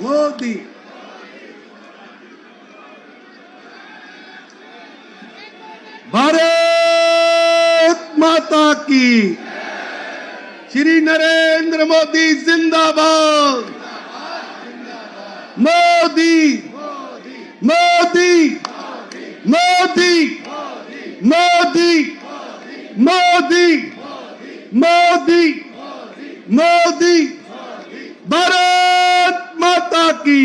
मोदी। भारत माता की। श्री नरेंद्र मोदी जिंदाबाद। मोदी मोदी मोदी मोदी मोदी मोदी मोदी। भारत माता की।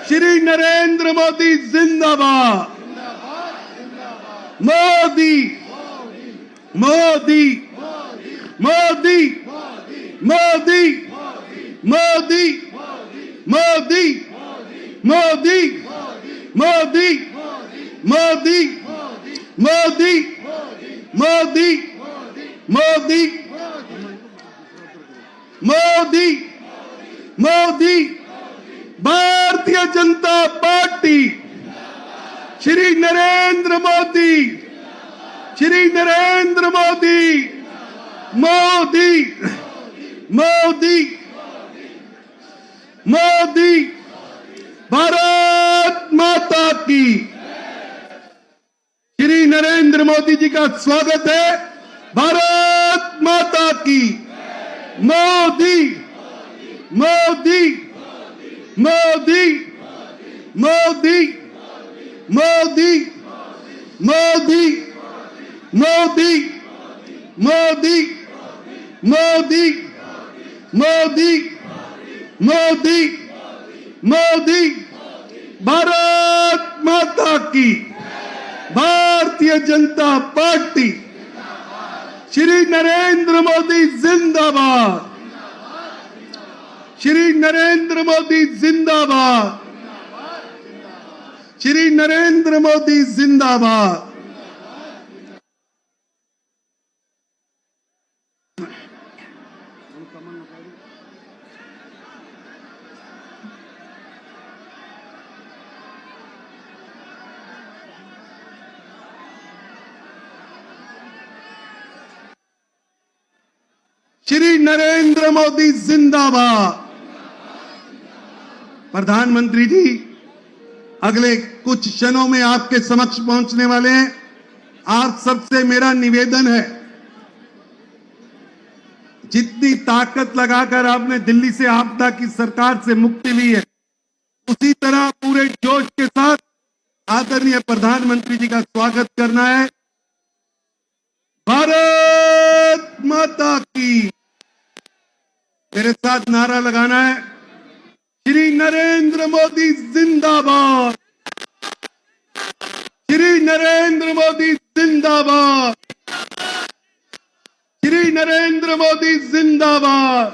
श्री नरेंद्र मोदी जिंदाबाद। मोदी मोदी मोदी मोदी मोदी मोदी मोदी मोदी मोदी मोदी मोदी मोदी मोदी मोदी। भारतीय जनता पार्टी। श्री नरेंद्र मोदी। श्री नरेंद्र मोदी। मोदी मोदी मोदी। भारत माता की। श्री नरेंद्र मोदी जी का स्वागत है। भारत माता की। मोदी मोदी मोदी मोदी मोदी मोदी मोदी मोदी मोदी मोदी मोदी मोदी। भारत माता की। भारतीय जनता पार्टी। श्री नरेंद्र मोदी जिंदाबाद। श्री नरेंद्र मोदी जिंदाबाद। श्री नरेंद्र मोदी जिंदाबाद। श्री नरेंद्र मोदी जिंदाबाद। प्रधानमंत्री जी अगले कुछ क्षणों में आपके समक्ष पहुंचने वाले हैं। आप सबसे मेरा निवेदन है, जितनी ताकत लगाकर आपने दिल्ली से आपदा की सरकार से मुक्ति ली है, उसी तरह पूरे जोश के साथ आदरणीय प्रधानमंत्री जी का स्वागत करना है। भारत माता की। मेरे साथ नारा लगाना है, श्री नरेंद्र मोदी जिंदाबाद। श्री नरेंद्र मोदी जिंदाबाद। श्री नरेंद्र मोदी जिंदाबाद।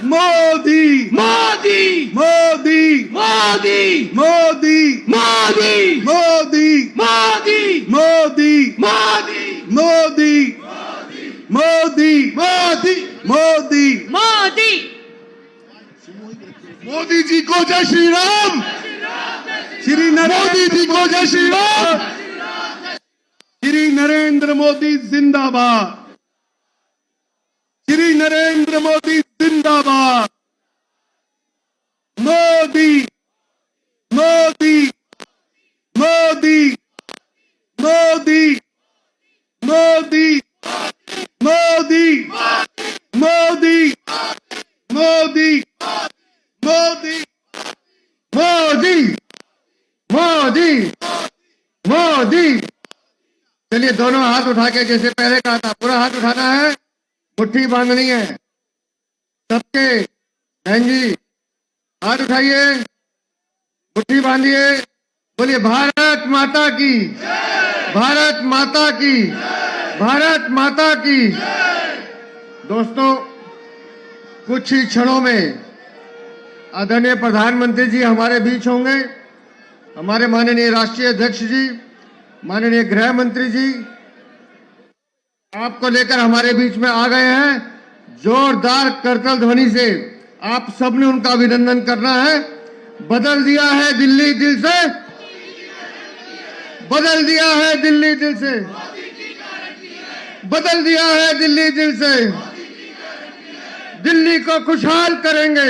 मोदी मोदी मोदी मोदी मोदी मोदी मोदी मोदी मोदी मोदी मोदी मोदी मोदी मोदी। मोदी मोदी जी को जय श्री राम। श्री मोदी जी को जय श्री राम। श्री नरेंद्र मोदी जिंदाबाद। श्री नरेंद्र मोदी जिंदाबाद। मोदी मोदी मोदी मोदी मोदी मोदी मोदी मोदी मोदी मोदी मोदी मोदी। चलिए दोनों हाथ उठा के, जैसे पहले कहा था, पूरा हाथ उठाना है, मुट्ठी बांधनी है सबके। बहन जी हाथ उठाइए, मुट्ठी बांधिए, बोलिए भारत माता की। भारत माता की। भारत माता की। दोस्तों, कुछ ही क्षणों में आदरणीय प्रधानमंत्री जी हमारे बीच होंगे। हमारे माननीय राष्ट्रीय अध्यक्ष जी, माननीय गृह मंत्री जी आपको लेकर हमारे बीच में आ गए हैं। जोरदार करतल ध्वनि से आप सबने उनका अभिनंदन करना है। बदल दिया है दिल्ली दिल से। बदल दिया है दिल्ली दिल से। बदल दिया है दिल्ली दिल से। दिल्ली को खुशहाल करेंगे।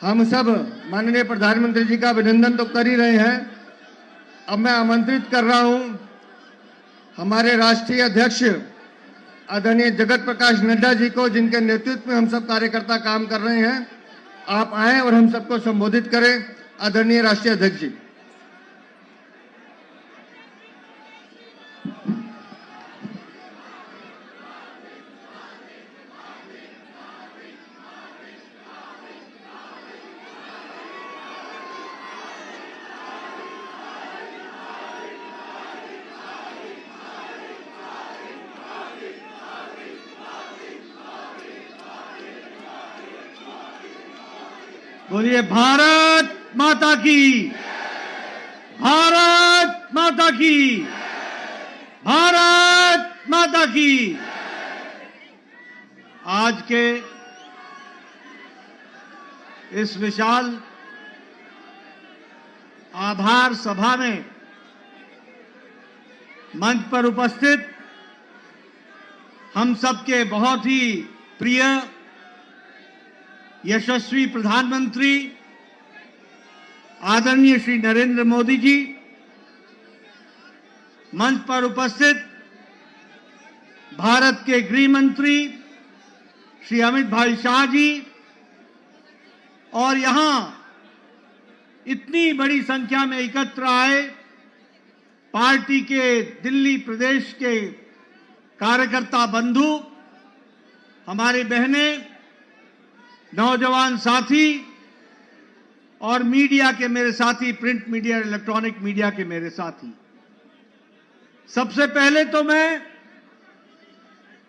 हम सब माननीय प्रधानमंत्री जी का अभिनंदन तो कर ही रहे हैं। अब मैं आमंत्रित कर रहा हूं हमारे राष्ट्रीय अध्यक्ष आदरणीय जगत प्रकाश नड्डा जी को, जिनके नेतृत्व में हम सब कार्यकर्ता काम कर रहे हैं। आप आएं और हम सबको संबोधित करें। आदरणीय राष्ट्रीय अध्यक्ष जी। बोलिए भारत माता की, भारत माता की, भारत माता की। आज के इस विशाल आभार सभा में मंच पर उपस्थित हम सबके बहुत ही प्रिय यशस्वी प्रधानमंत्री आदरणीय श्री नरेंद्र मोदी जी, मंच पर उपस्थित भारत के गृह मंत्री श्री अमित भाई शाह जी, और यहां इतनी बड़ी संख्या में एकत्र आए पार्टी के दिल्ली प्रदेश के कार्यकर्ता बंधु, हमारी बहनें, नौजवान साथी और मीडिया के मेरे साथी, प्रिंट मीडिया, इलेक्ट्रॉनिक मीडिया के मेरे साथी। सबसे पहले तो मैं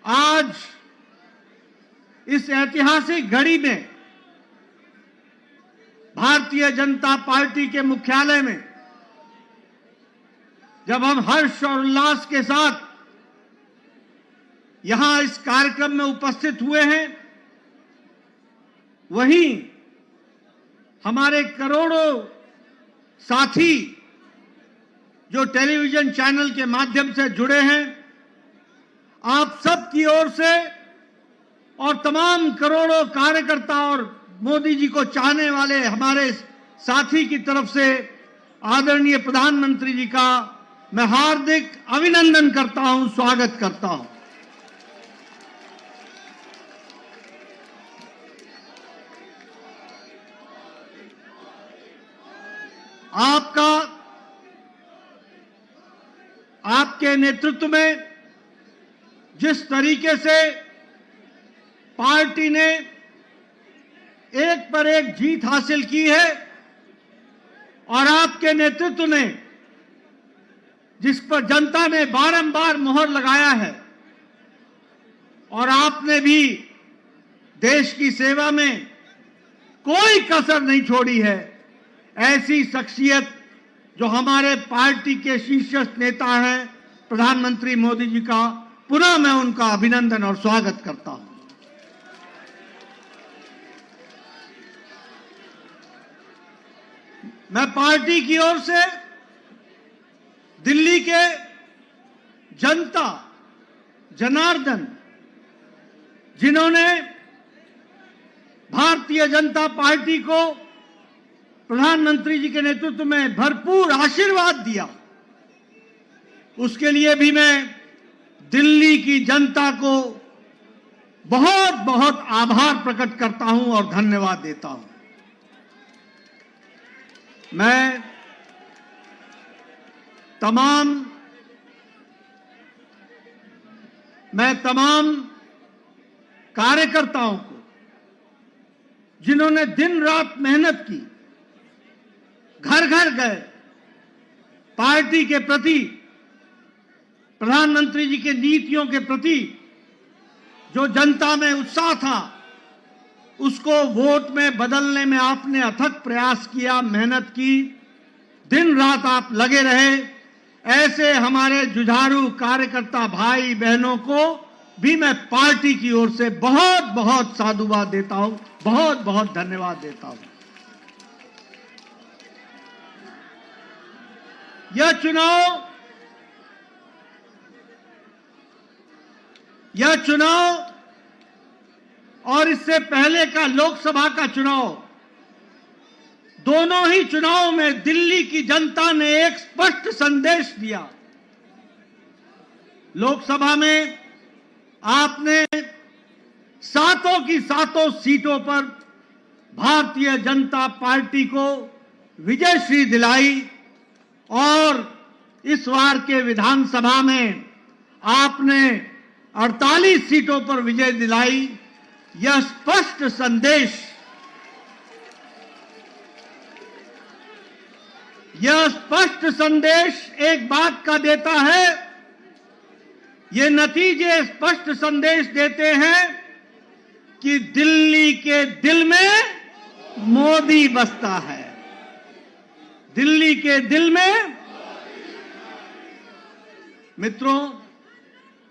आज इस ऐतिहासिक घड़ी में भारतीय जनता पार्टी के मुख्यालय में जब हम हर्ष और उल्लास के साथ यहां इस कार्यक्रम में उपस्थित हुए हैं, वहीं हमारे करोड़ों साथी जो टेलीविजन चैनल के माध्यम से जुड़े हैं, आप सब की ओर से और तमाम करोड़ों कार्यकर्ता और मोदी जी को चाहने वाले हमारे साथी की तरफ से आदरणीय प्रधानमंत्री जी का मैं हार्दिक अभिनंदन करता हूं, स्वागत करता हूं। आपके नेतृत्व में जिस तरीके से पार्टी ने एक पर एक जीत हासिल की है और आपके नेतृत्व ने जिस पर जनता ने बारंबार मोहर लगाया है, और आपने भी देश की सेवा में कोई कसर नहीं छोड़ी है, ऐसी शख्सियत जो हमारे पार्टी के शीर्ष नेता हैं प्रधानमंत्री मोदी जी का, पुनः मैं उनका अभिनंदन और स्वागत करता हूं। मैं पार्टी की ओर से दिल्ली के जनता जनार्दन, जिन्होंने भारतीय जनता पार्टी को प्रधानमंत्री जी के नेतृत्व में भरपूर आशीर्वाद दिया, उसके लिए भी मैं दिल्ली की जनता को बहुत बहुत आभार प्रकट करता हूं और धन्यवाद देता हूं। मैं तमाम कार्यकर्ताओं को, जिन्होंने दिन रात मेहनत की, घर घर गए, पार्टी के प्रति, प्रधानमंत्री जी के नीतियों के प्रति जो जनता में उत्साह था, उसको वोट में बदलने में आपने अथक प्रयास किया, मेहनत की, दिन रात आप लगे रहे। ऐसे हमारे जुझारू कार्यकर्ता भाई बहनों को भी मैं पार्टी की ओर से बहुत बहुत साधुवाद देता हूं, बहुत बहुत धन्यवाद देता हूं। यह चुनाव और इससे पहले का लोकसभा का चुनाव दोनों ही चुनाव में दिल्ली की जनता ने एक स्पष्ट संदेश दिया। लोकसभा में आपने सातों की सातों सीटों पर भारतीय जनता पार्टी को विजयश्री दिलाई और इस बार के विधानसभा में आपने 48 सीटों पर विजय दिलाई। यह स्पष्ट संदेश एक बात का देता है, ये नतीजे स्पष्ट संदेश देते हैं कि दिल्ली के दिल में मोदी बसता है। दिल्ली के दिल में मित्रों,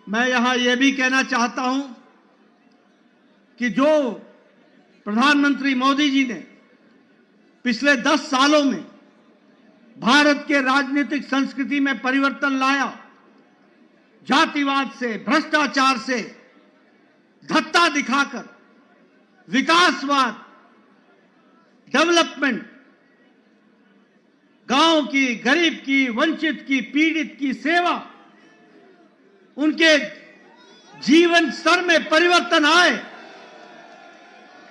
मैं यहां यह भी कहना चाहता हूं कि जो प्रधानमंत्री मोदी जी ने पिछले 10 सालों में भारत के राजनीतिक संस्कृति में परिवर्तन लाया, जातिवाद से, भ्रष्टाचार से धत्ता दिखाकर विकासवाद, डेवलपमेंट, गांव की, गरीब की, वंचित की, पीड़ित की सेवा, उनके जीवन स्तर में परिवर्तन आए,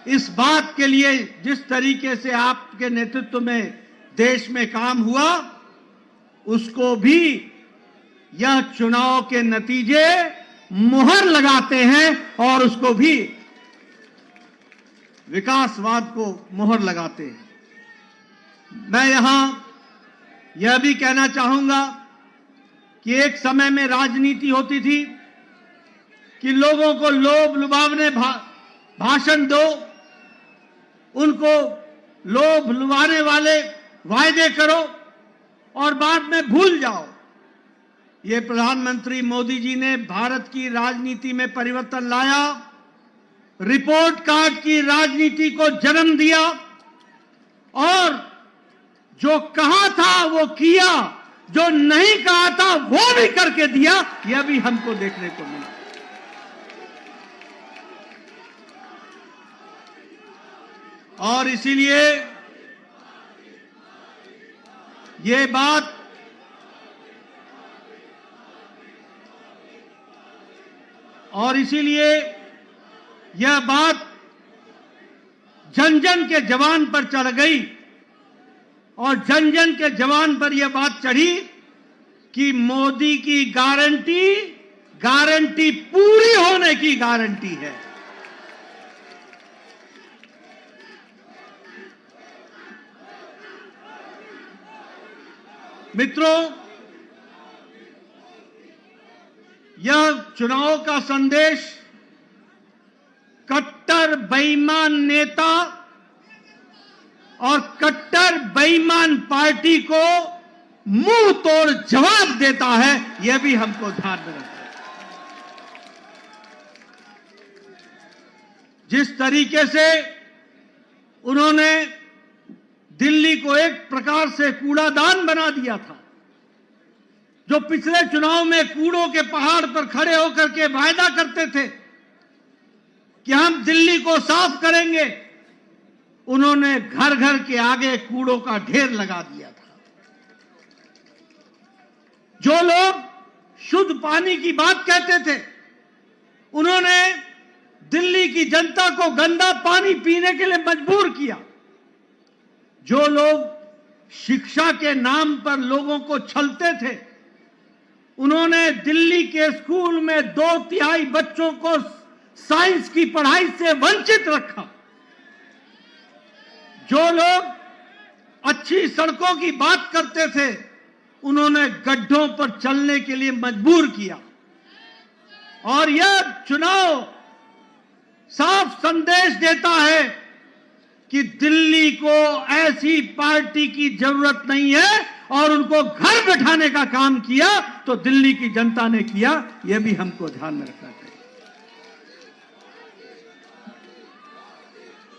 इस बात के लिए जिस तरीके से आपके नेतृत्व में देश में काम हुआ, उसको भी यह चुनाव के नतीजे मुहर लगाते हैं और उसको भी विकासवाद को मुहर लगाते हैं। मैं यहां यह भी कहना चाहूंगा कि एक समय में राजनीति होती थी कि लोगों को लोभ लुभावने भाषण दो, उनको लोभ लुभाने वाले वायदे करो और बाद में भूल जाओ। ये प्रधानमंत्री मोदी जी ने भारत की राजनीति में परिवर्तन लाया, रिपोर्ट कार्ड की राजनीति को जन्म दिया और जो कहा था वो किया, जो नहीं कहा था वो भी करके दिया। यह भी हमको देखने को मिला। और इसीलिए ये बात यह बात जन जन के जवान पर चढ़ गई और जन जन के जवान पर यह बात चढ़ी कि मोदी की गारंटी पूरी होने की गारंटी है। मित्रों, यह चुनाव का संदेश कट्टर बेईमान नेता और कट्टर बेईमान पार्टी को मुंह तोड़ जवाब देता है। यह भी हमको ध्यान में रखना है। जिस तरीके से उन्होंने दिल्ली को एक प्रकार से कूड़ादान बना दिया था, जो पिछले चुनाव में कूड़ों के पहाड़ पर खड़े होकर के वायदा करते थे कि हम दिल्ली को साफ करेंगे, उन्होंने घर घर के आगे कूड़ों का ढेर लगा दिया था। जो लोग शुद्ध पानी की बात कहते थे, उन्होंने दिल्ली की जनता को गंदा पानी पीने के लिए मजबूर किया। जो लोग शिक्षा के नाम पर लोगों को छलते थे, उन्होंने दिल्ली के स्कूल में 2/3 बच्चों को साइंस की पढ़ाई से वंचित रखा। जो लोग अच्छी सड़कों की बात करते थे, उन्होंने गड्ढों पर चलने के लिए मजबूर किया। और यह चुनाव साफ संदेश देता है कि दिल्ली को ऐसी पार्टी की जरूरत नहीं है और उनको घर बैठाने का काम किया तो दिल्ली की जनता ने किया। यह भी हमको ध्यान में रखना चाहिए।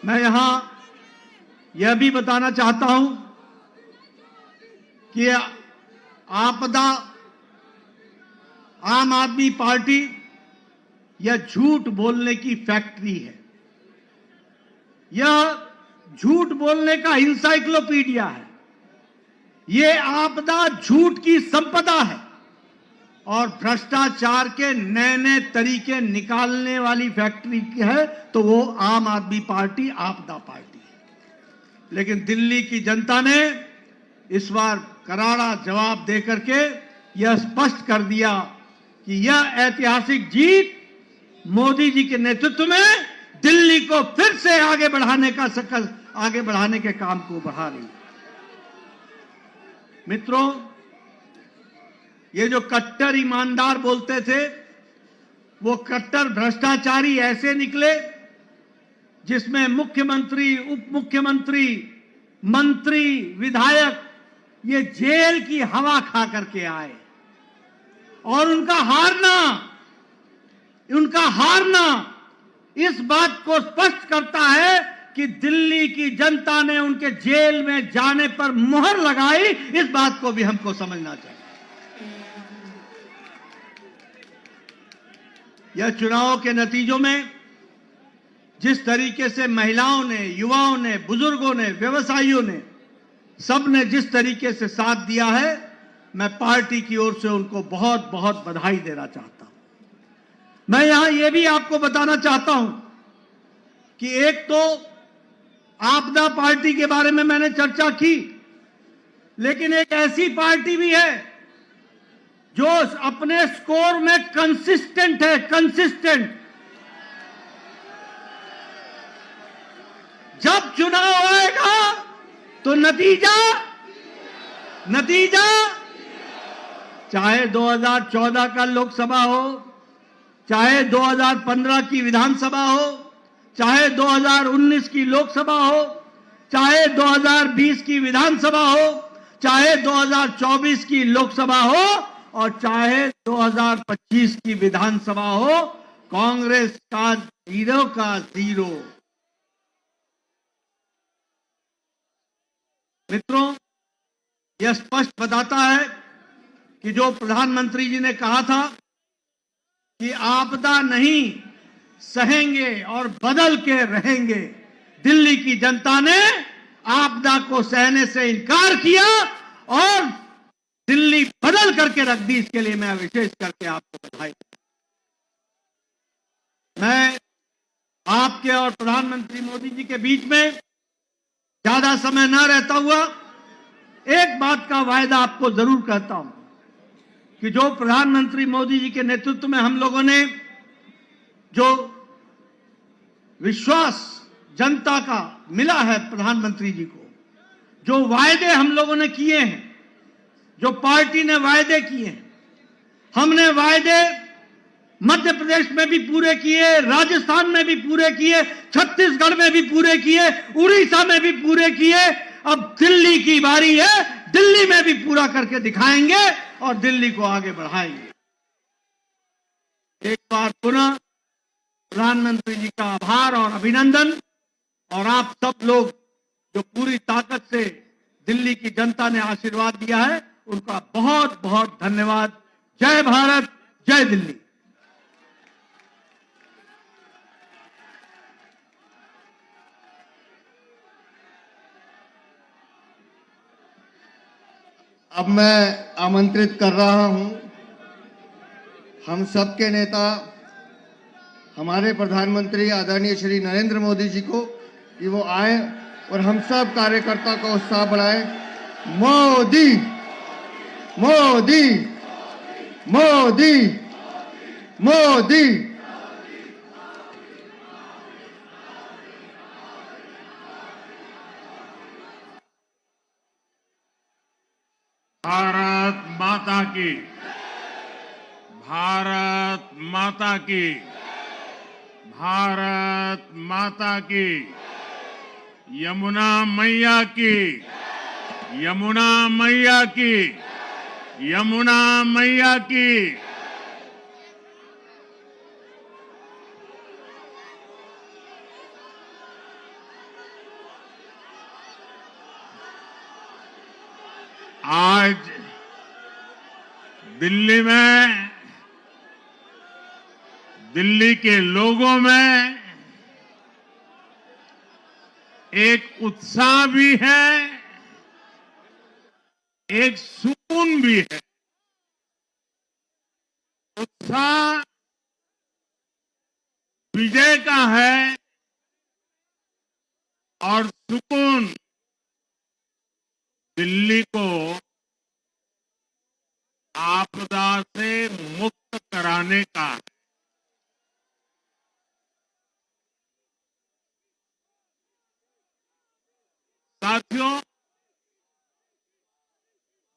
मैं यहां यह भी बताना चाहता हूं कि आपदा आम आदमी पार्टी यह झूठ बोलने की फैक्ट्री है। यह झूठ बोलने का इंसाइक्लोपीडिया है। ये आपदा झूठ की संपदा है और भ्रष्टाचार के नए नए तरीके निकालने वाली फैक्ट्री है तो वो आम आदमी पार्टी, आपदा पार्टी है। लेकिन दिल्ली की जनता ने इस बार करारा जवाब देकर के यह स्पष्ट कर दिया कि यह ऐतिहासिक जीत मोदी जी के नेतृत्व में दिल्ली को फिर से आगे बढ़ाने के काम को बढ़ा रही है। मित्रों, ये जो कट्टर ईमानदार बोलते थे वो कट्टर भ्रष्टाचारी ऐसे निकले जिसमें मुख्यमंत्री, उप मुख्यमंत्री, मंत्री, विधायक ये जेल की हवा खा करके आए और उनका हारना इस बात को स्पष्ट करता है कि दिल्ली की जनता ने उनके जेल में जाने पर मुहर लगाई। इस बात को भी हमको समझना चाहिए। यह चुनाव के नतीजों में जिस तरीके से महिलाओं ने, युवाओं ने, बुजुर्गों ने, व्यवसायियों ने, सबने जिस तरीके से साथ दिया है, मैं पार्टी की ओर से उनको बहुत बहुत बधाई देना चाहता हूं। मैं यहां यह भी आपको बताना चाहता हूं कि एक तो आपदा पार्टी के बारे में मैंने चर्चा की, लेकिन एक ऐसी पार्टी भी है जो अपने स्कोर में कंसिस्टेंट है। जब चुनाव आएगा तो नतीजा चाहे 2014 का लोकसभा हो, चाहे 2015 की विधानसभा हो, चाहे 2019 की लोकसभा हो, चाहे 2020 की विधानसभा हो, चाहे 2024 की लोकसभा हो और चाहे 2025 की विधानसभा हो, कांग्रेस का जीरो। मित्रों, यह स्पष्ट बताता है कि जो प्रधानमंत्री जी ने कहा था कि आपदा नहीं सहेंगे और बदल के रहेंगे, दिल्ली की जनता ने आपदा को सहने से इनकार किया और दिल्ली बदल करके रख दी। इसके लिए मैं विशेष करके आपको बधाई। मैं आपके और प्रधानमंत्री मोदी जी के बीच में ज्यादा समय न रहता हुआ एक बात का वायदा आपको जरूर कहता हूं कि जो प्रधानमंत्री मोदी जी के नेतृत्व में हम लोगों ने जो विश्वास जनता का मिला है प्रधानमंत्री जी को, जो वायदे हम लोगों ने किए हैं, जो पार्टी ने वायदे किए हैं, हमने वायदे मध्य प्रदेश में भी पूरे किए, राजस्थान में भी पूरे किए, छत्तीसगढ़ में भी पूरे किए, उड़ीसा में भी पूरे किए। अब दिल्ली की बारी है, दिल्ली में भी पूरा करके दिखाएंगे और दिल्ली को आगे बढ़ाएंगे। एक बार पुनः प्रधानमंत्री जी का आभार और अभिनंदन, और आप सब लोग जो पूरी ताकत से दिल्ली की जनता ने आशीर्वाद दिया है उनका बहुत बहुत धन्यवाद। जय भारत, जय दिल्ली। अब मैं आमंत्रित कर रहा हूं हम सबके नेता, हमारे प्रधानमंत्री आदरणीय श्री नरेंद्र मोदी जी को कि वो आए और हम सब कार्यकर्ता का उत्साह बढ़ाएं। मोदी मोदी मोदी मोदी। भारत माता की, भारत माता की, भारत माता की, यमुना मैया की, यमुना मैया की, यमुना मैया की। आज दिल्ली में, दिल्ली के लोगों में एक उत्साह भी है, एक सुकून भी है। उत्साह विजय का है और सुकून दिल्ली को आपदा से मुक्त कराने का है। साथियों,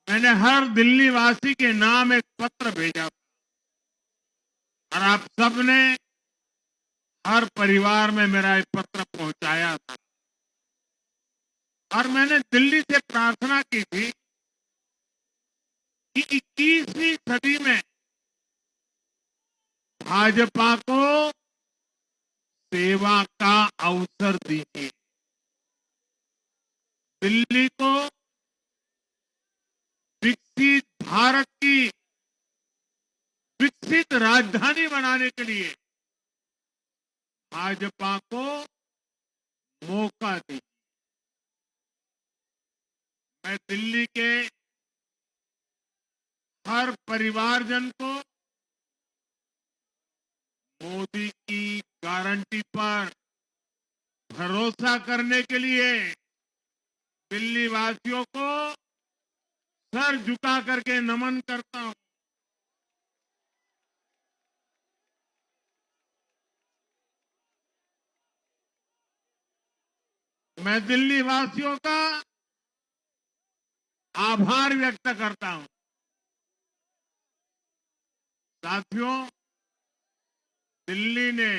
मैंने हर दिल्ली वासी के नाम एक पत्र भेजा था और आप सबने हर परिवार में मेरा एक पत्र पहुंचाया था और मैंने दिल्ली से प्रार्थना की थी कि 21वीं सदी में भाजपा को सेवा का अवसर दीजिए, दिल्ली को विकसित भारत की विकसित राजधानी बनाने के लिए भाजपा को मौका दीजिए। मैं दिल्ली के हर परिवारजन को मोदी की गारंटी पर भरोसा करने के लिए दिल्ली वासियों को सर झुका करके नमन करता हूं। मैं दिल्ली वासियों का आभार व्यक्त करता हूं। साथियों, दिल्ली ने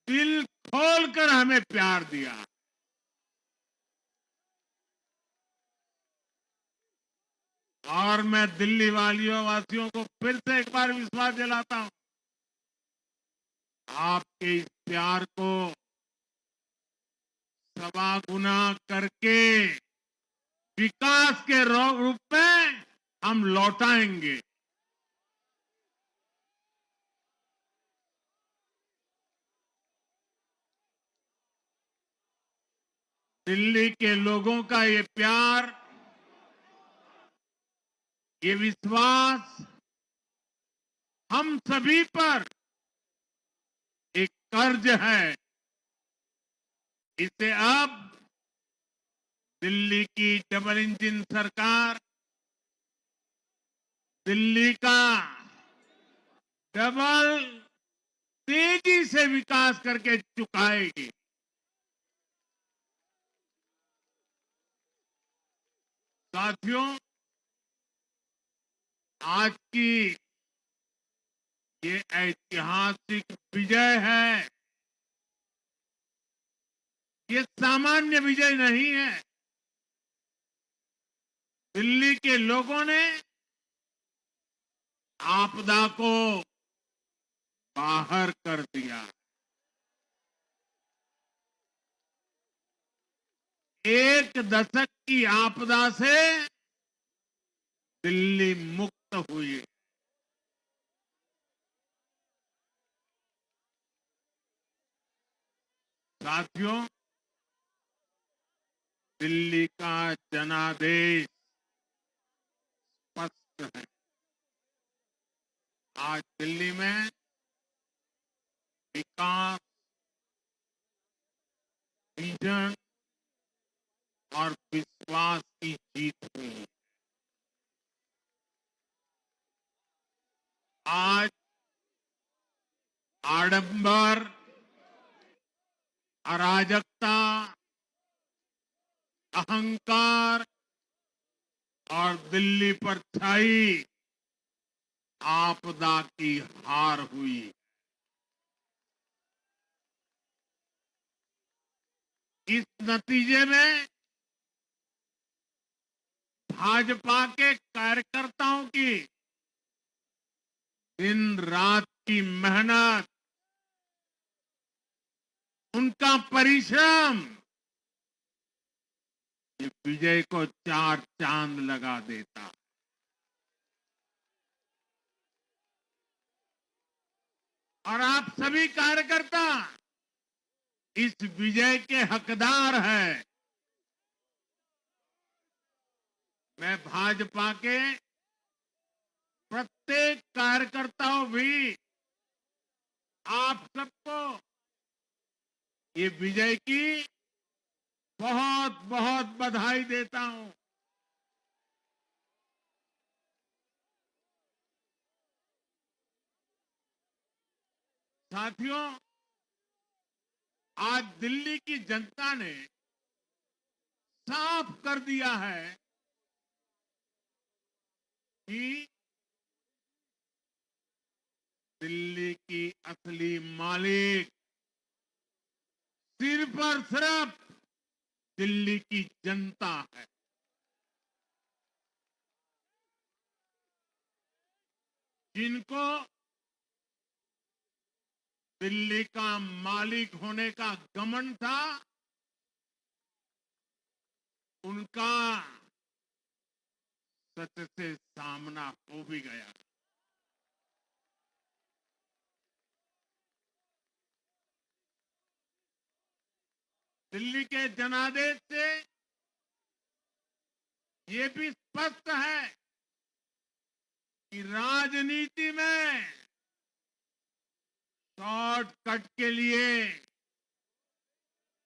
दिल खोलकर हमें प्यार दिया। और मैं दिल्ली वासियों को फिर से एक बार विश्वास दिलाता हूं, आपके इस प्यार को सवा गुना करके विकास के रूप में हम लौटाएंगे। दिल्ली के लोगों का ये प्यार, ये विश्वास हम सभी पर एक कर्ज है। इसे अब दिल्ली की डबल इंजन सरकार, दिल्ली का डबल तेजी से विकास करके चुकाएगी। साथियों, आज की ये ऐतिहासिक विजय है, ये सामान्य विजय नहीं है। दिल्ली के लोगों ने आपदा को बाहर कर दिया। एक दशक की आपदा से दिल्ली मुक्त हुई। साथियों, दिल्ली का जनादेश स्पष्ट है। आज दिल्ली में विकास, विजन और विश्वास की जीत हुई है। आज आडंबर, अराजकता, अहंकार और दिल्ली पर छाई आपदा की हार हुई। इस नतीजे में भाजपा के कार्यकर्ताओं की दिन रात की मेहनत, उनका परिश्रम ये विजय को चार चांद लगा देता। और आप सभी कार्यकर्ता इस विजय के हकदार है। मैं भाजपा के प्रत्येक कार्यकर्ताओं भी आप सबको ये विजय की बहुत बहुत बधाई देता हूं। साथियों, आज दिल्ली की जनता ने साफ कर दिया है कि दिल्ली की असली मालिक सिर्फ और सिर्फ दिल्ली की जनता है। जिनको दिल्ली का मालिक होने का घमंड था, उनका सच से सामना हो भी गया। दिल्ली के जनादेश से ये भी स्पष्ट है कि राजनीति में शॉर्टकट के लिए,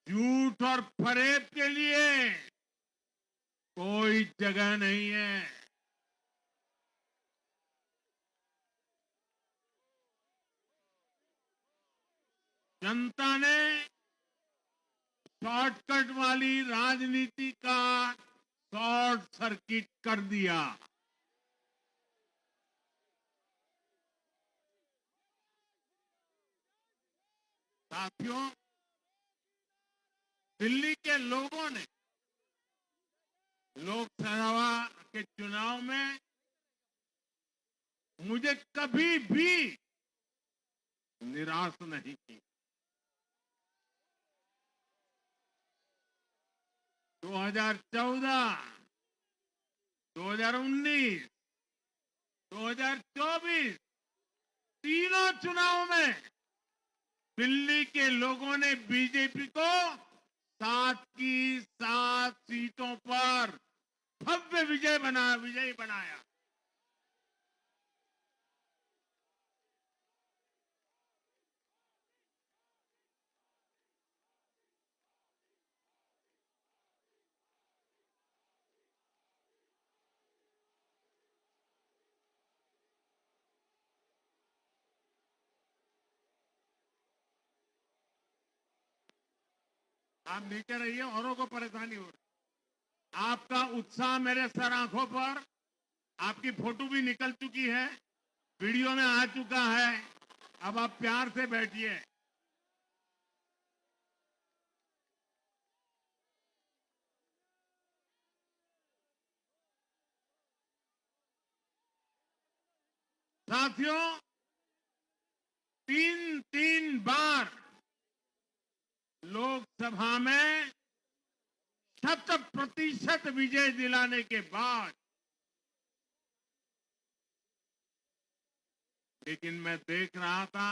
झूठ और फरेब के लिए कोई जगह नहीं है। जनता ने शॉर्टकट वाली राजनीति का शॉर्ट सर्किट कर दिया। साथियों, दिल्ली के लोगों ने लोकसभा के चुनाव में मुझे कभी भी निराश नहीं की। 2014, 2019, 2024 तीनों चुनाव में दिल्ली के लोगों ने बीजेपी को 7 की 7 सीटों पर भव्य विजयी बनाया। आप नीचे रहिए, औरों को परेशानी हो रही। आपका उत्साह मेरे सर आंखों पर, आपकी फोटो भी निकल चुकी है, वीडियो में आ चुका है। अब आप प्यार से बैठिए। साथियों, 3 बार लोकसभा में 100% विजय दिलाने के बाद, लेकिन मैं देख रहा था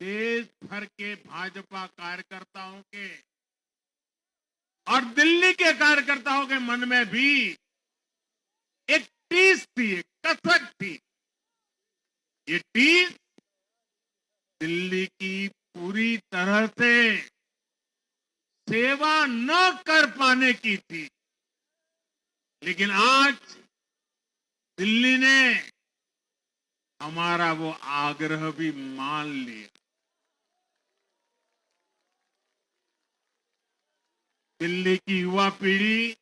देश भर के भाजपा कार्यकर्ताओं के और दिल्ली के कार्यकर्ताओं के मन में भी एक टीस थी, एक कसक थी। ये टीस दिल्ली की पूरी तरह से सेवा न कर पाने की थी। लेकिन आज दिल्ली ने हमारा वो आग्रह भी मान लिया। दिल्ली की युवा पीढ़ी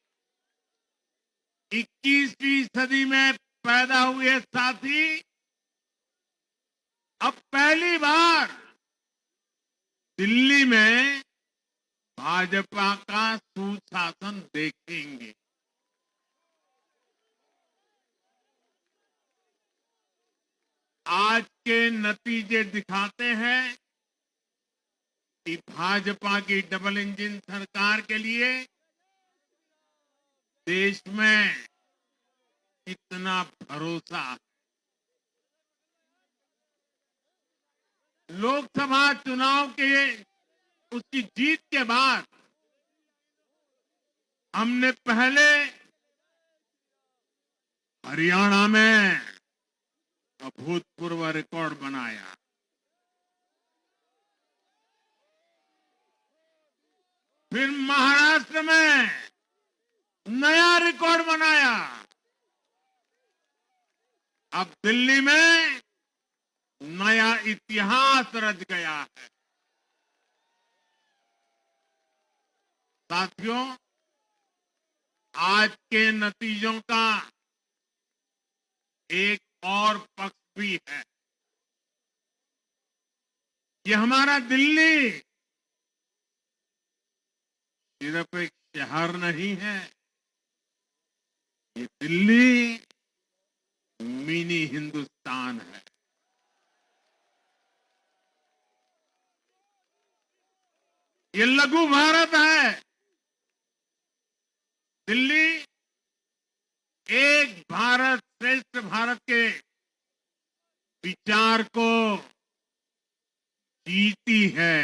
21वीं सदी में पैदा हुए साथी अब पहली बार दिल्ली में भाजपा का सुशासन देखेंगे। आज के नतीजे दिखाते हैं कि भाजपा की डबल इंजन सरकार के लिए देश में कितना भरोसा है। लोकसभा चुनाव के उसकी जीत के बाद हमने पहले हरियाणा में अभूतपूर्व रिकॉर्ड बनाया, फिर महाराष्ट्र में नया रिकॉर्ड बनाया, अब दिल्ली में नया इतिहास रच गया है। साथियों, आज के नतीजों का एक और पक्ष भी है। ये हमारा दिल्ली सिर्फ एक शहर नहीं है, ये दिल्ली मिनी हिंदुस्तान है। ये लघु भारत है। दिल्ली एक भारत श्रेष्ठ भारत के विचार को जीती है,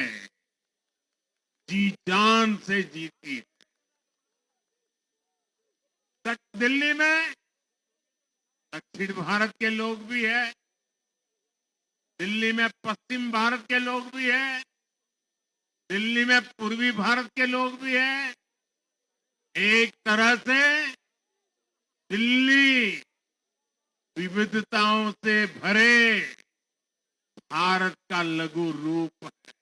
जी जान से जीती है। दिल्ली में दक्षिण भारत के लोग भी हैं, दिल्ली में पश्चिम भारत के लोग भी हैं, दिल्ली में पूर्वी भारत के लोग भी हैं। एक तरह से दिल्ली विविधताओं से भरे भारत का लघु रूप है।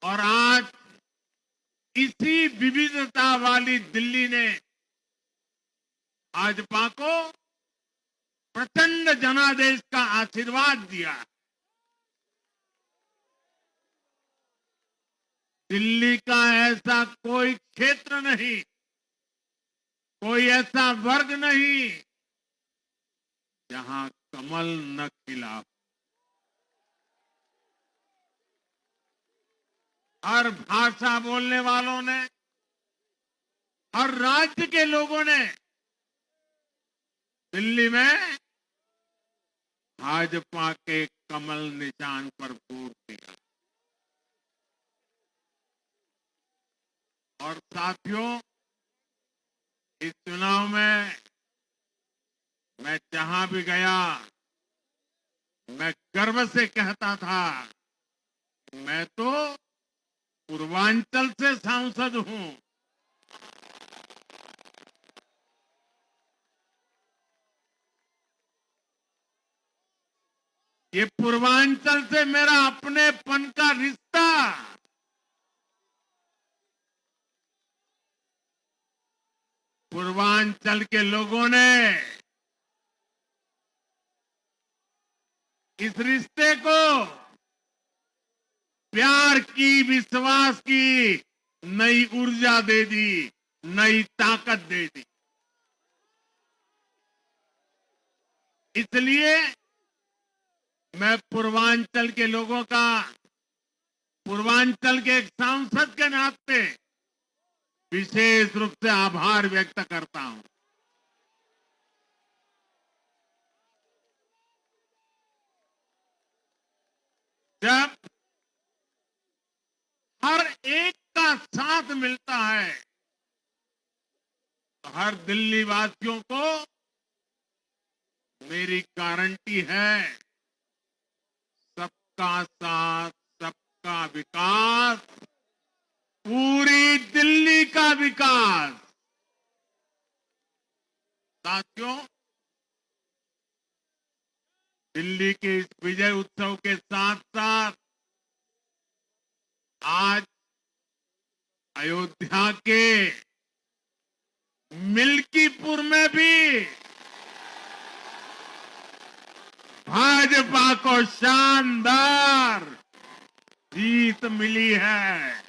और आज इसी विविधता वाली दिल्ली ने भाजपा को प्रचंड जनादेश का आशीर्वाद दिया। दिल्ली का ऐसा कोई क्षेत्र नहीं, कोई ऐसा वर्ग नहीं जहां कमल न खिला। हर भाषा बोलने वालों ने, हर राज्य के लोगों ने दिल्ली में भाजपा के कमल निशान पर वोट दिया। और साथियों, इस चुनाव में मैं जहां भी गया, मैं गर्व से कहता था, मैं तो पूर्वांचल से सांसद हूं। ये पूर्वांचल से मेरा अपनेपन का रिश्ता पूर्वांचल के लोगों ने इस रिश्ते को प्यार की, विश्वास की नई ऊर्जा दे दी, नई ताकत दे दी। इसलिए मैं पूर्वांचल के लोगों का, पूर्वांचल के एक सांसद के नाते विशेष रूप से आभार व्यक्त करता हूं। जब हर एक का साथ मिलता है तो हर दिल्ली वासियों को मेरी गारंटी है, सबका साथ, सबका विकास, पूरी दिल्ली का विकास। साथियों, दिल्ली के इस विजय उत्सव के साथ साथ आज अयोध्या के मिल्कीपुर में भी भाजपा को शानदार जीत मिली है।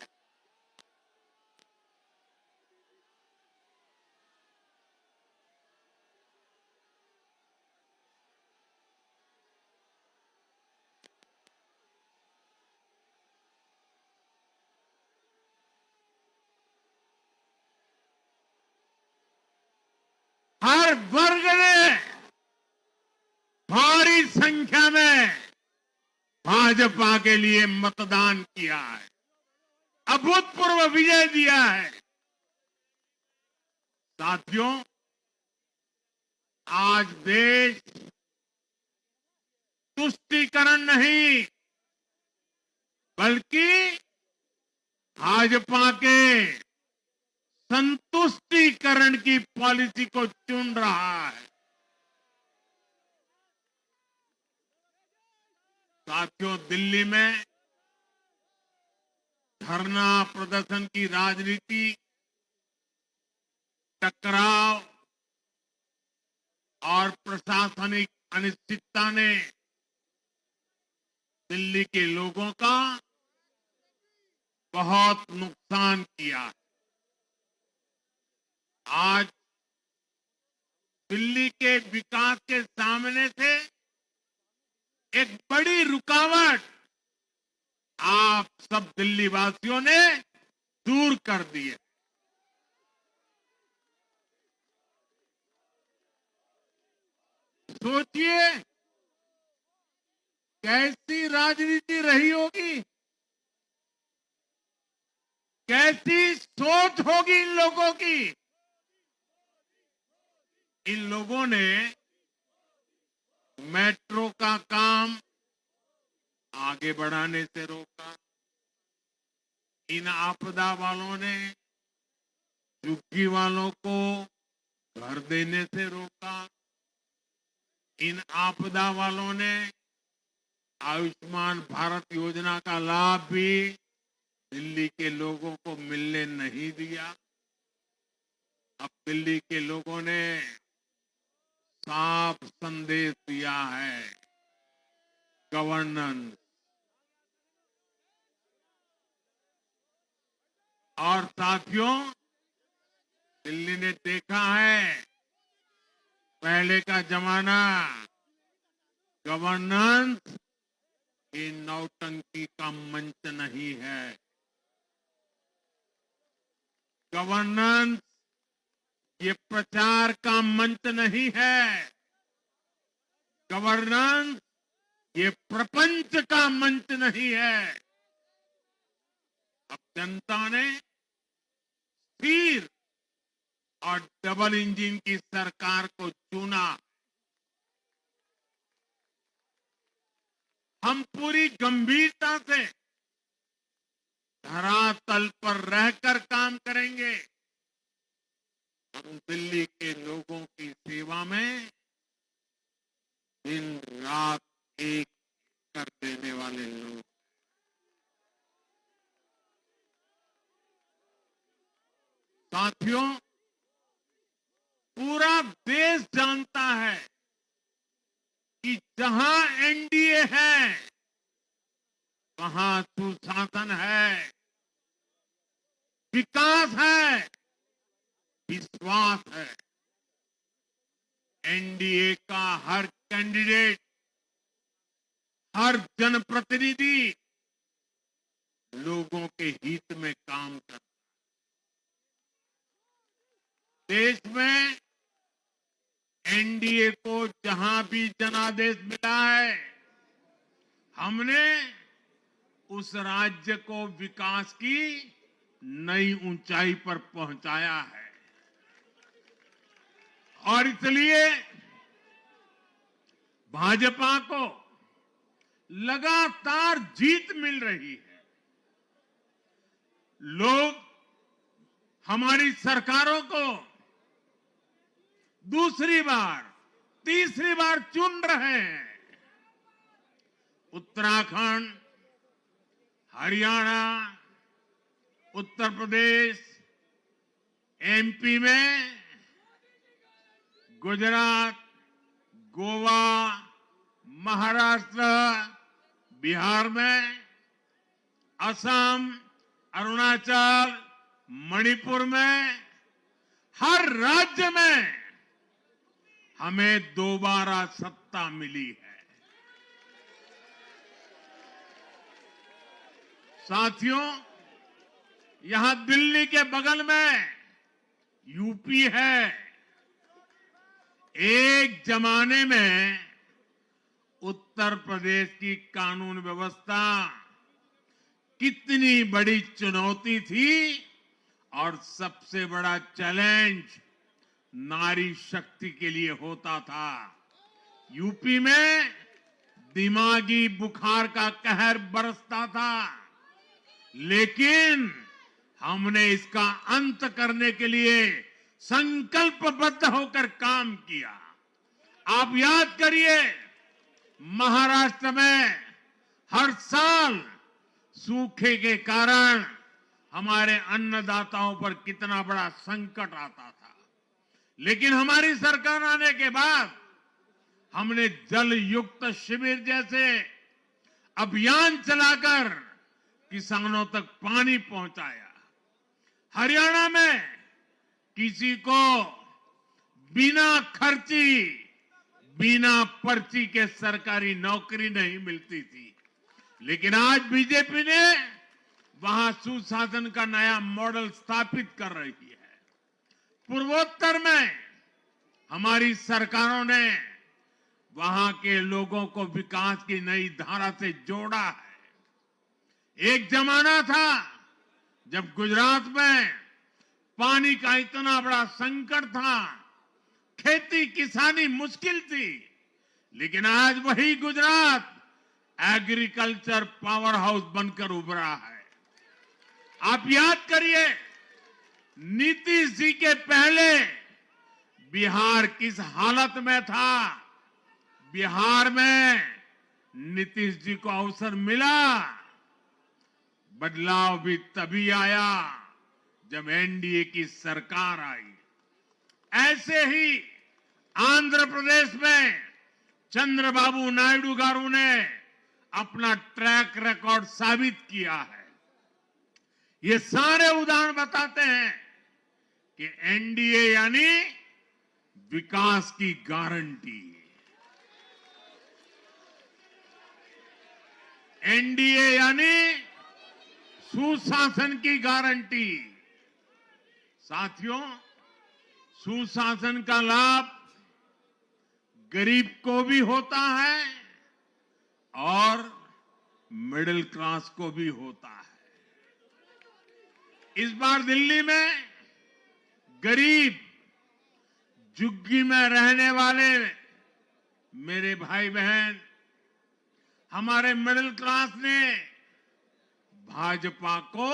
हर वर्ग ने भारी संख्या में भाजपा के लिए मतदान किया है, अभूतपूर्व विजय दिया है। साथियों, आज देश तुष्टीकरण नहीं बल्कि भाजपा के संतुष्टीकरण की पॉलिसी को चुन रहा है। साथियों, दिल्ली में धरना प्रदर्शन की राजनीति, टकराव और प्रशासनिक अनिश्चितता ने दिल्ली के लोगों का बहुत नुकसान किया। आज दिल्ली के विकास के सामने से एक बड़ी रुकावट आप सब दिल्ली वासियों ने दूर कर दी है। सोचिए कैसी राजनीति रही होगी, कैसी सोच होगी इन लोगों की। इन लोगों ने मेट्रो का काम आगे बढ़ाने से रोका, इन आपदा वालों ने झुग्गी वालों को घर देने से रोका, इन आपदा वालों ने आयुष्मान भारत योजना का लाभ भी दिल्ली के लोगों को मिलने नहीं दिया। अब दिल्ली के लोगों ने साफ संदेश दिया है, गवर्नेंस। और साथियों, दिल्ली ने देखा है पहले का जमाना, गवर्नेंस ये नौटंकी का मंच नहीं है। गवर्नेंस ये प्रचार का मंच नहीं है। गवर्नेंस ये प्रपंच का मंच नहीं है। अब जनता ने स्थिर और डबल इंजन की सरकार को चुना। हम पूरी गंभीरता से धरातल पर रहकर काम करेंगे। हम दिल्ली के लोगों की सेवा में दिन रात एक कर देने वाले लोग। साथियों, पूरा देश जानता है कि जहां एनडीए है वहां सुशासन है, विकास है, विश्वास है। एनडीए का हर कैंडिडेट, हर जनप्रतिनिधि लोगों के हित में काम करता है। देश में एनडीए को जहां भी जनादेश मिला है, हमने उस राज्य को विकास की नई ऊंचाई पर पहुंचाया है। और इसलिए भाजपा को लगातार जीत मिल रही है। लोग हमारी सरकारों को दूसरी बार, तीसरी बार चुन रहे हैं। उत्तराखंड, हरियाणा, उत्तर प्रदेश, एमपी में, गुजरात, गोवा, महाराष्ट्र, बिहार में, असम, अरुणाचल, मणिपुर में, हर राज्य में हमें दोबारा सत्ता मिली है। साथियों, यहां दिल्ली के बगल में यूपी है। एक जमाने में उत्तर प्रदेश की कानून व्यवस्था कितनी बड़ी चुनौती थी और सबसे बड़ा चैलेंज नारी शक्ति के लिए होता था। यूपी में दिमागी बुखार का कहर बरसता था, लेकिन हमने इसका अंत करने के लिए संकल्पबद्ध होकर काम किया। आप याद करिए, महाराष्ट्र में हर साल सूखे के कारण हमारे अन्नदाताओं पर कितना बड़ा संकट आता था, लेकिन हमारी सरकार आने के बाद हमने जल युक्त शिविर जैसे अभियान चलाकर किसानों तक पानी पहुंचाया। हरियाणा में किसी को बिना खर्ची, बिना पर्ची के सरकारी नौकरी नहीं मिलती थी, लेकिन आज बीजेपी ने वहां सुशासन का नया मॉडल स्थापित कर रही है। पूर्वोत्तर में हमारी सरकारों ने वहां के लोगों को विकास की नई धारा से जोड़ा है। एक जमाना था जब गुजरात में पानी का इतना बड़ा संकट था, खेती किसानी मुश्किल थी, लेकिन आज वही गुजरात एग्रीकल्चर पावर हाउस बनकर उभरा है। आप याद करिए, नीतीश जी के पहले बिहार किस हालत में था। बिहार में नीतीश जी को अवसर मिला, बदलाव भी तभी आया जब एनडीए की सरकार आई। ऐसे ही आंध्र प्रदेश में चंद्रबाबू नायडू गारू ने अपना ट्रैक रिकॉर्ड साबित किया है। ये सारे उदाहरण बताते हैं कि एनडीए यानी विकास की गारंटी। एनडीए यानी सुशासन की गारंटी। साथियों, सुशासन का लाभ गरीब को भी होता है और मिडिल क्लास को भी होता है। इस बार दिल्ली में गरीब, झुग्गी में रहने वाले मेरे भाई बहन, हमारे मिडिल क्लास ने भाजपा को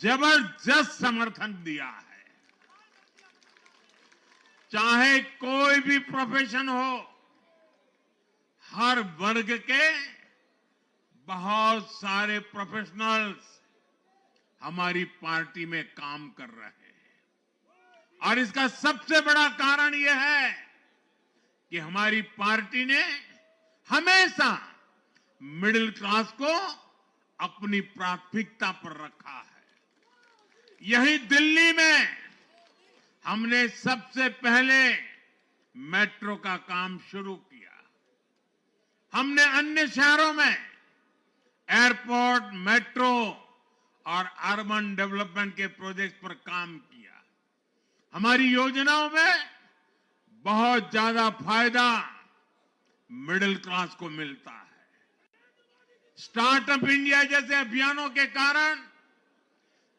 जबरदस्त समर्थन दिया है। चाहे कोई भी प्रोफेशन हो, हर वर्ग के बहुत सारे प्रोफेशनल्स हमारी पार्टी में काम कर रहे हैं। और इसका सबसे बड़ा कारण यह है कि हमारी पार्टी ने हमेशा मिडिल क्लास को अपनी प्राथमिकता पर रखा है। यही दिल्ली में हमने सबसे पहले मेट्रो का काम शुरू किया। हमने अन्य शहरों में एयरपोर्ट, मेट्रो और अर्बन डेवलपमेंट के प्रोजेक्ट पर काम किया। हमारी योजनाओं में बहुत ज्यादा फायदा मिडिल क्लास को मिलता है। स्टार्टअप इंडिया जैसे अभियानों के कारण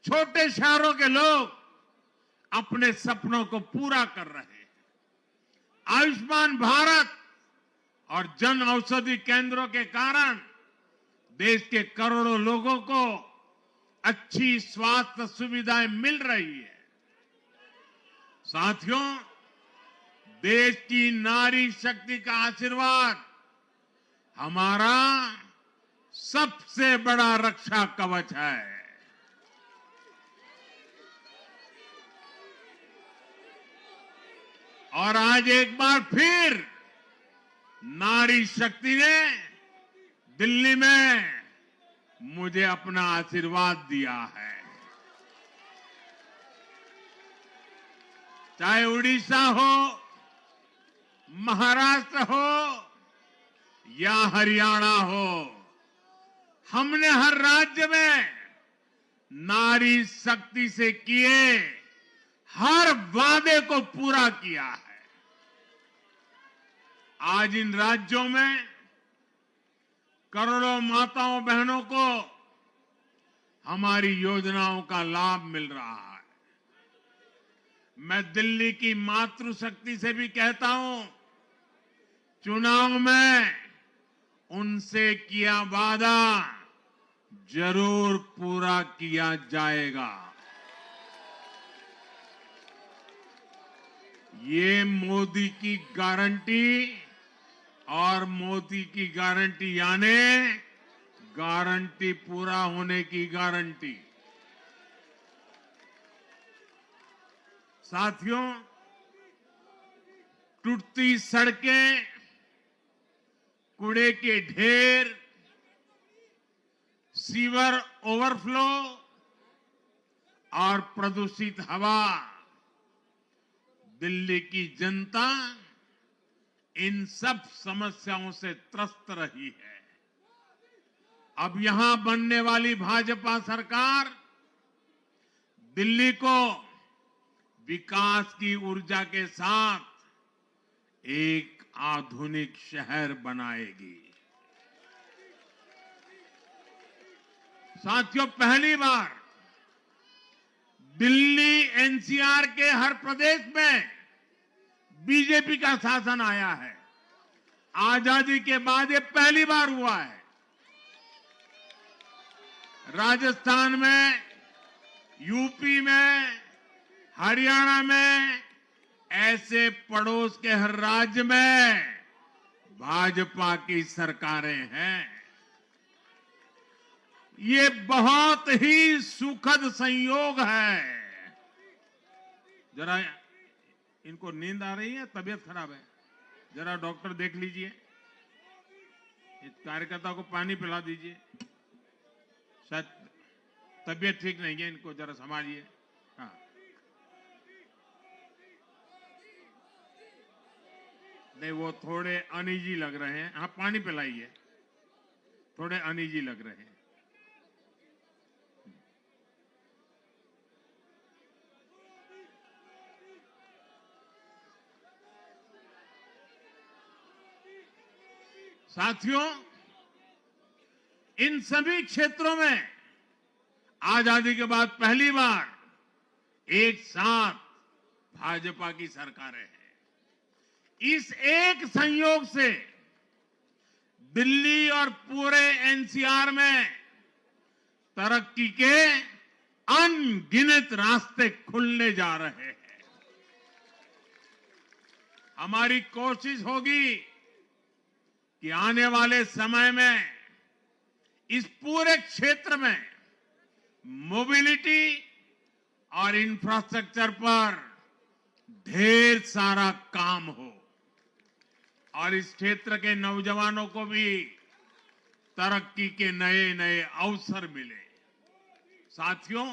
छोटे शहरों के लोग अपने सपनों को पूरा कर रहे हैं। आयुष्मान भारत और जन औषधि केंद्रों के कारण देश के करोड़ों लोगों को अच्छी स्वास्थ्य सुविधाएं मिल रही है। साथियों, देश की नारी शक्ति का आशीर्वाद हमारा सबसे बड़ा रक्षा कवच है। और आज एक बार फिर नारी शक्ति ने दिल्ली में मुझे अपना आशीर्वाद दिया है। चाहे उड़ीसा हो, महाराष्ट्र हो या हरियाणा हो, हमने हर राज्य में नारी शक्ति से किए हर वादे को पूरा किया है। आज इन राज्यों में करोड़ों माताओं बहनों को हमारी योजनाओं का लाभ मिल रहा है। मैं दिल्ली की मातृशक्ति से भी कहता हूं, चुनाव में उनसे किया वादा जरूर पूरा किया जाएगा। ये मोदी की गारंटी और मोदी की गारंटी यानी गारंटी पूरा होने की गारंटी। साथियों, टूटती सड़कें, कूड़े के ढेर, सीवर ओवरफ्लो और प्रदूषित हवा, दिल्ली की जनता इन सब समस्याओं से त्रस्त रही है। अब यहां बनने वाली भाजपा सरकार दिल्ली को विकास की ऊर्जा के साथ एक आधुनिक शहर बनाएगी। साथियों, पहली बार दिल्ली एनसीआर के हर प्रदेश में बीजेपी का शासन आया है। आजादी के बाद ये पहली बार हुआ है। राजस्थान में, यूपी में, हरियाणा में, ऐसे पड़ोस के हर राज्य में भाजपा की सरकारें हैं। ये बहुत ही सुखद संयोग है। जरा इनको नींद आ रही है, तबीयत खराब है, जरा डॉक्टर देख लीजिए। इस कार्यकर्ता को पानी पिला दीजिए, शायद तबीयत ठीक नहीं है, इनको जरा संभालिए। हाँ, नहीं वो थोड़े अनईजी लग रहे हैं। हाँ, पानी पिलाइए, थोड़े अनईजी लग रहे हैं। साथियों, इन सभी क्षेत्रों में आजादी के बाद पहली बार एक साथ भाजपा की सरकारें हैं। इस एक संयोग से दिल्ली और पूरे एनसीआर में तरक्की के अनगिनत रास्ते खुलने जा रहे हैं। हमारी कोशिश होगी कि आने वाले समय में इस पूरे क्षेत्र में मोबिलिटी और इंफ्रास्ट्रक्चर पर ढेर सारा काम हो और इस क्षेत्र के नौजवानों को भी तरक्की के नए नए अवसर मिले। साथियों,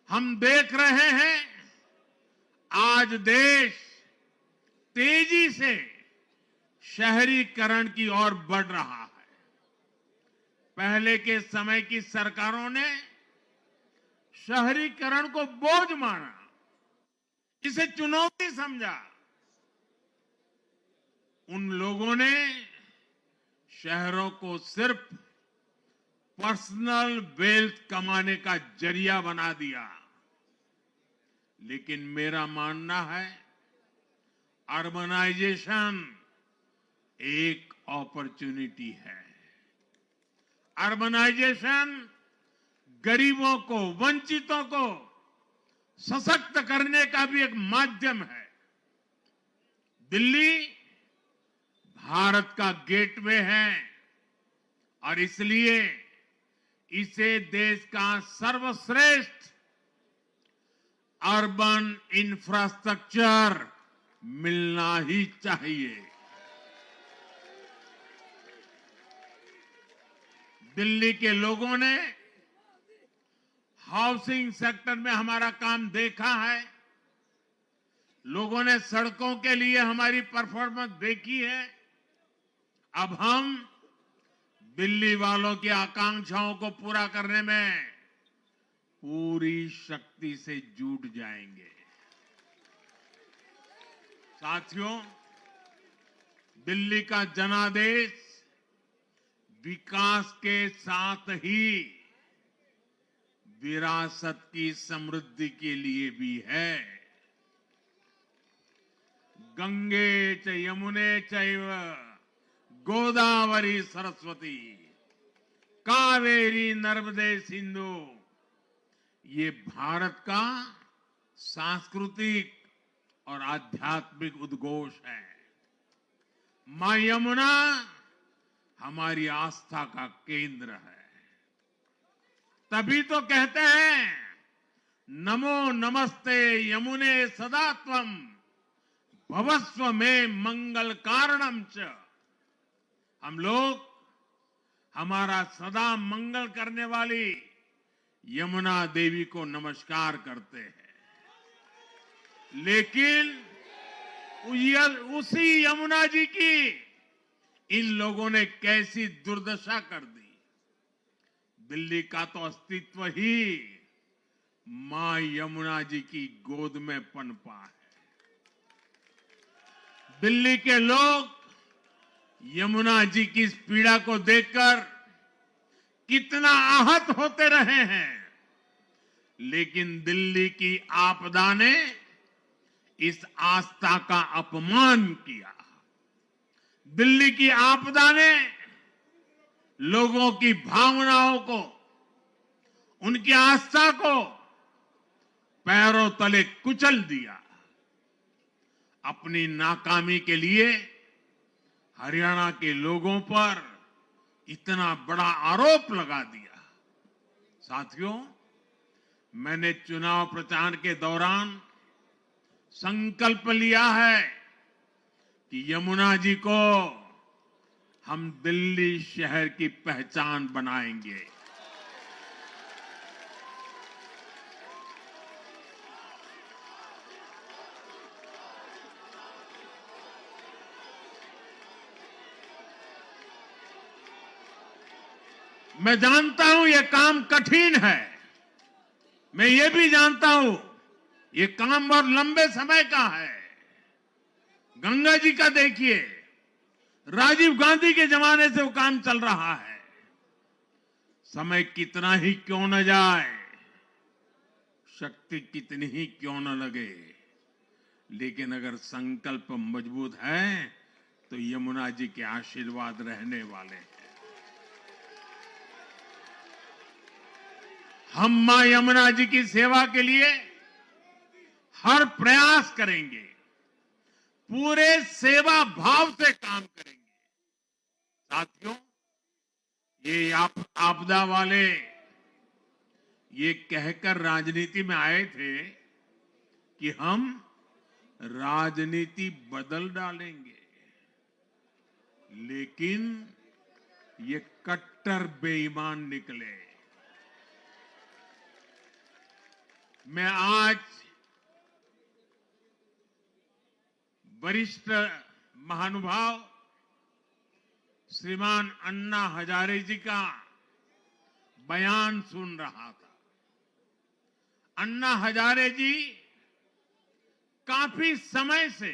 हम देख रहे हैं आज देश तेजी से शहरीकरण की ओर बढ़ रहा है। पहले के समय की सरकारों ने शहरीकरण को बोझ माना, इसे चुनौती समझा। उन लोगों ने शहरों को सिर्फ पर्सनल वेल्थ कमाने का जरिया बना दिया। लेकिन मेरा मानना है, अर्बनाइजेशन एक अपॉर्चुनिटी है। अर्बनाइजेशन गरीबों को, वंचितों को सशक्त करने का भी एक माध्यम है। दिल्ली भारत का गेटवे है और इसलिए इसे देश का सर्वश्रेष्ठ अर्बन इंफ्रास्ट्रक्चर मिलना ही चाहिए। दिल्ली के लोगों ने हाउसिंग सेक्टर में हमारा काम देखा है। लोगों ने सड़कों के लिए हमारी परफॉर्मेंस देखी है। अब हम दिल्ली वालों की आकांक्षाओं को पूरा करने में पूरी शक्ति से जुट जाएंगे। साथियों, दिल्ली का जनादेश विकास के साथ ही विरासत की समृद्धि के लिए भी है। गंगे च यमुने चैव गोदावरी सरस्वती कावेरी नर्मदे सिंधु, ये भारत का सांस्कृतिक और आध्यात्मिक उद्घोष है। मां यमुना हमारी आस्था का केंद्र है। तभी तो कहते हैं नमो नमस्ते यमुने सदा त्वम भवस्व में मंगल कारणम च। हम लोग हमारा सदा मंगल करने वाली यमुना देवी को नमस्कार करते हैं, लेकिन उसी यमुना जी की इन लोगों ने कैसी दुर्दशा कर दी। दिल्ली का तो अस्तित्व ही मां यमुना जी की गोद में पनपा है। दिल्ली के लोग यमुना जी की इस पीड़ा को देखकर कितना आहत होते रहे हैं, लेकिन दिल्ली की आपदा ने इस आस्था का अपमान किया। दिल्ली की आपदा ने लोगों की भावनाओं को, उनकी आस्था को पैरों तले कुचल दिया। अपनी नाकामी के लिए हरियाणा के लोगों पर इतना बड़ा आरोप लगा दिया। साथियों, मैंने चुनाव प्रचार के दौरान संकल्प लिया है कि यमुना जी को हम दिल्ली शहर की पहचान बनाएंगे। मैं जानता हूं यह काम कठिन है। मैं ये भी जानता हूं ये काम बहुत लंबे समय का है। गंगा जी का देखिए, राजीव गांधी के जमाने से वो काम चल रहा है। समय कितना ही क्यों न जाए, शक्ति कितनी ही क्यों न लगे, लेकिन अगर संकल्प मजबूत है तो यमुना जी के आशीर्वाद रहने वाले हैं। हम मां यमुना जी की सेवा के लिए हर प्रयास करेंगे, पूरे सेवा भाव से काम करेंगे। साथियों, ये आपदा वाले ये कहकर राजनीति में आए थे कि हम राजनीति बदल डालेंगे, लेकिन ये कट्टर बेईमान निकले। मैं आज वरिष्ठ महानुभाव श्रीमान अन्ना हजारे जी का बयान सुन रहा था। अन्ना हजारे जी काफी समय से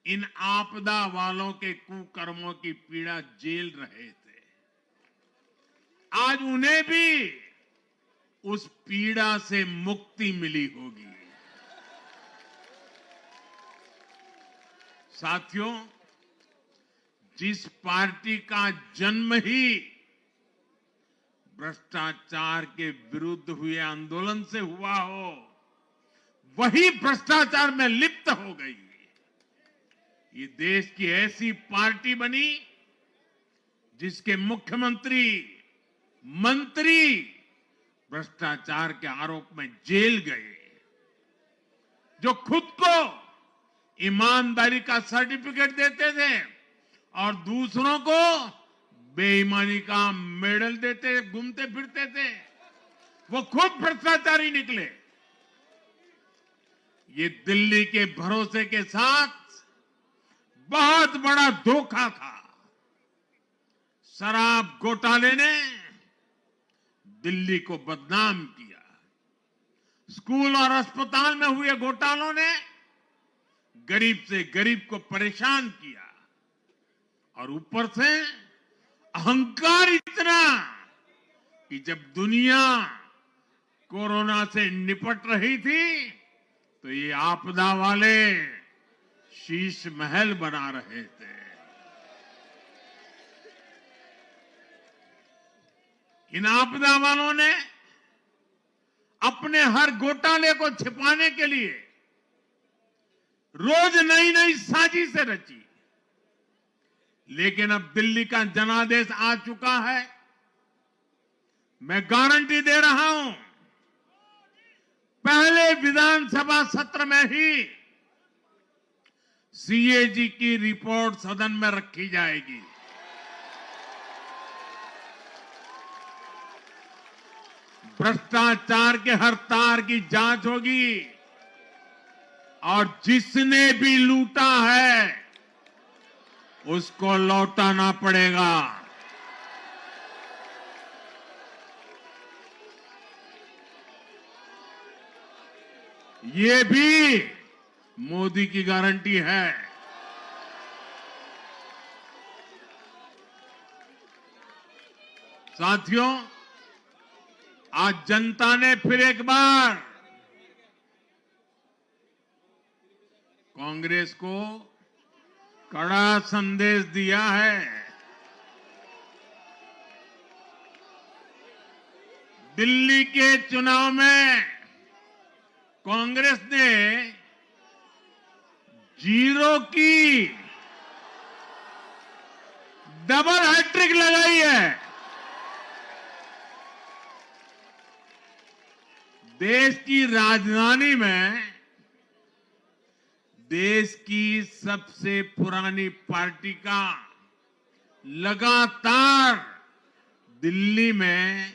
इन आपदा वालों के कुकर्मों की पीड़ा झेल रहे थे। आज उन्हें भी उस पीड़ा से मुक्ति मिली होगी। साथियों, जिस पार्टी का जन्म ही भ्रष्टाचार के विरुद्ध हुए आंदोलन से हुआ हो, वही भ्रष्टाचार में लिप्त हो गई। ये देश की ऐसी पार्टी बनी जिसके मुख्यमंत्री, मंत्री भ्रष्टाचार के आरोप में जेल गए, जो खुद को ईमानदारी का सर्टिफिकेट देते थे और दूसरों को बेईमानी का मेडल देते घूमते फिरते थे, वो खुद भ्रष्टाचारी निकले। ये दिल्ली के भरोसे के साथ बहुत बड़ा धोखा था। शराब घोटाले ने दिल्ली को बदनाम किया। स्कूल और अस्पताल में हुए घोटालों ने गरीब से गरीब को परेशान किया। और ऊपर से अहंकार इतना कि जब दुनिया कोरोना से निपट रही थी तो ये आपदा वाले शीश महल बना रहे थे। इन आपदा वालों ने अपने हर घोटाले को छिपाने के लिए रोज नई नई साजिशें रची, लेकिन अब दिल्ली का जनादेश आ चुका है। मैं गारंटी दे रहा हूं, पहले विधानसभा सत्र में ही सीएजी की रिपोर्ट सदन में रखी जाएगी। भ्रष्टाचार के हर तार की जांच होगी और जिसने भी लूटा है उसको लौटाना पड़ेगा। ये भी मोदी की गारंटी है। साथियों, आज जनता ने फिर एक बार कांग्रेस को कड़ा संदेश दिया है। दिल्ली के चुनाव में कांग्रेस ने जीरो की डबल हैट्रिक लगाई है। देश की राजधानी में देश की सबसे पुरानी पार्टी का लगातार दिल्ली में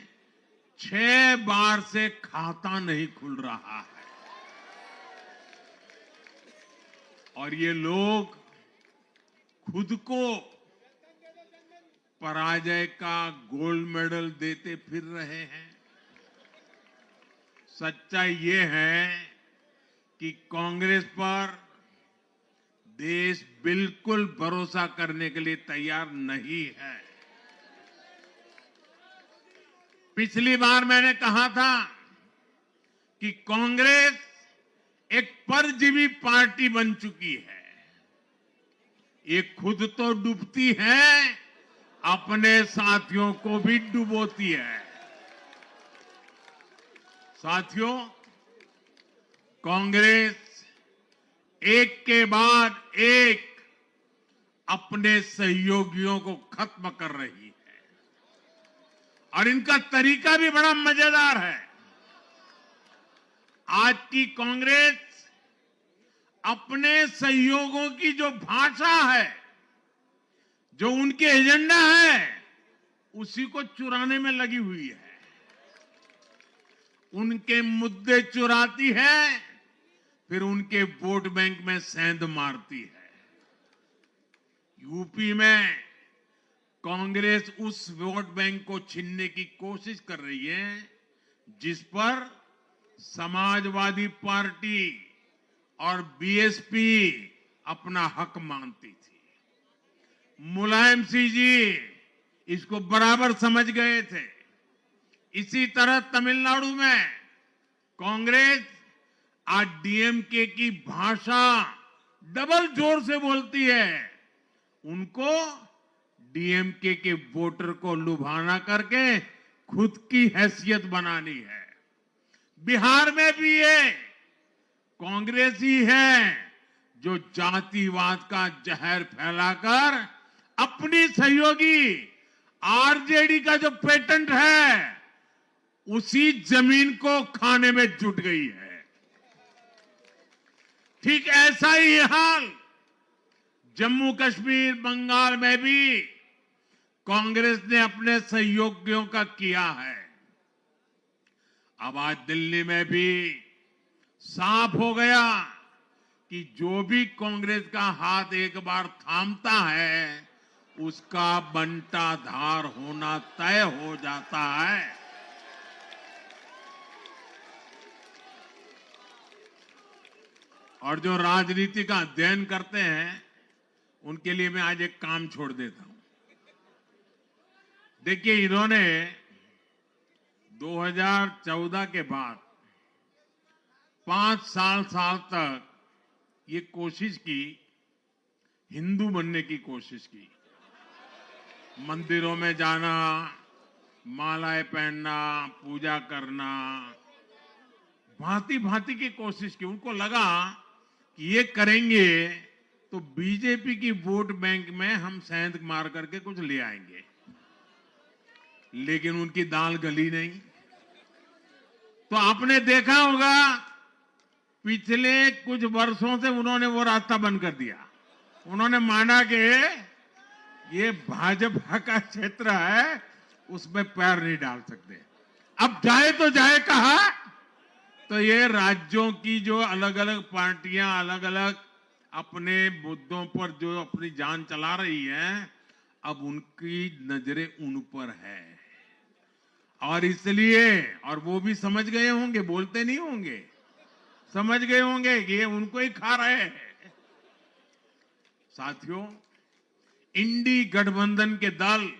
6 बार से खाता नहीं खुल रहा है और ये लोग खुद को पराजय का गोल्ड मेडल देते फिर रहे हैं। सच्चाई ये है कि कांग्रेस पर देश बिल्कुल भरोसा करने के लिए तैयार नहीं है। पिछली बार मैंने कहा था कि कांग्रेस एक परजीवी पार्टी बन चुकी है। ये खुद तो डूबती है, अपने साथियों को भी डुबोती है। साथियों, कांग्रेस एक के बाद एक अपने सहयोगियों को खत्म कर रही है और इनका तरीका भी बड़ा मजेदार है। आज की कांग्रेस अपने सहयोगों की जो भाषा है, जो उनके एजेंडा है, उसी को चुराने में लगी हुई है। उनके मुद्दे चुराती है, फिर उनके वोट बैंक में सेंध मारती है। यूपी में कांग्रेस उस वोट बैंक को छीनने की कोशिश कर रही है जिस पर समाजवादी पार्टी और बीएसपी अपना हक मानती थी। मुलायम सिंह जी इसको बराबर समझ गए थे। इसी तरह तमिलनाडु में कांग्रेस आज डीएमके की भाषा डबल जोर से बोलती है। उनको डीएमके के वोटर को लुभाना करके खुद की हैसियत बनानी है। बिहार में भी ये कांग्रेस ही है जो जातिवाद का जहर फैलाकर अपनी सहयोगी आरजेडी का जो पेटेंट है उसी जमीन को खाने में जुट गई है। ठीक ऐसा ही हाल जम्मू कश्मीर, बंगाल में भी कांग्रेस ने अपने सहयोगियों का किया है। अब आज दिल्ली में भी साफ हो गया कि जो भी कांग्रेस का हाथ एक बार थामता है उसका बंटाधार होना तय हो जाता है। और जो राजनीति का अध्ययन करते हैं उनके लिए मैं आज एक काम छोड़ देता हूं। देखिए, इन्होंने 2014 के बाद 5 साल तक ये कोशिश की, हिंदू बनने की कोशिश की, मंदिरों में जाना, मालाएं पहनना, पूजा करना, भांति भांति की कोशिश की। उनको लगा कि ये करेंगे तो बीजेपी की वोट बैंक में हम सेंध मार करके कुछ ले आएंगे, लेकिन उनकी दाल गली नहीं। तो आपने देखा होगा पिछले कुछ वर्षों से उन्होंने वो रास्ता बंद कर दिया। उन्होंने माना कि ये भाजपा का क्षेत्र है, उसमें पैर नहीं डाल सकते। अब जाए तो जाए कहा, तो ये राज्यों की जो अलग अलग पार्टियां अलग अलग अपने मुद्दों पर जो अपनी जान चला रही हैं, अब उनकी नजरें उन पर है। और इसलिए, और वो भी समझ गए होंगे, बोलते नहीं होंगे, समझ गए होंगे कि ये उनको ही खा रहे हैं। साथियों, इंडी गठबंधन के दल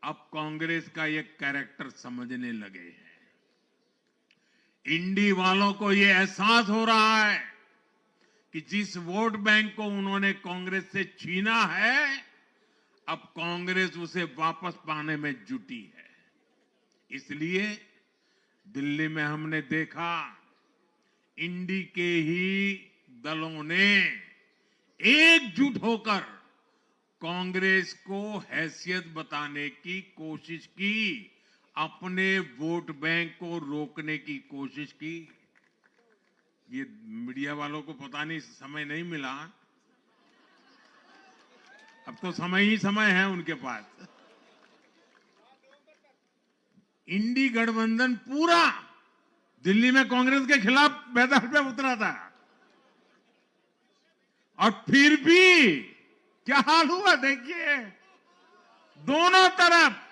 अब कांग्रेस का ये कैरेक्टर समझने लगे हैं। इंडी वालों को ये एहसास हो रहा है कि जिस वोट बैंक को उन्होंने कांग्रेस से छीना है, अब कांग्रेस उसे वापस पाने में जुटी है। इसलिए दिल्ली में हमने देखा, इंडी के ही दलों ने एकजुट होकर कांग्रेस को हैसियत बताने की कोशिश की, अपने वोट बैंक को रोकने की कोशिश की। ये मीडिया वालों को पता नहीं समय नहीं मिला, अब तो समय ही समय है उनके पास। इंडी गठबंधन पूरा दिल्ली में कांग्रेस के खिलाफ मैदान पे उतरा था, और फिर भी क्या हाल हुआ देखिए, दोनों तरफ।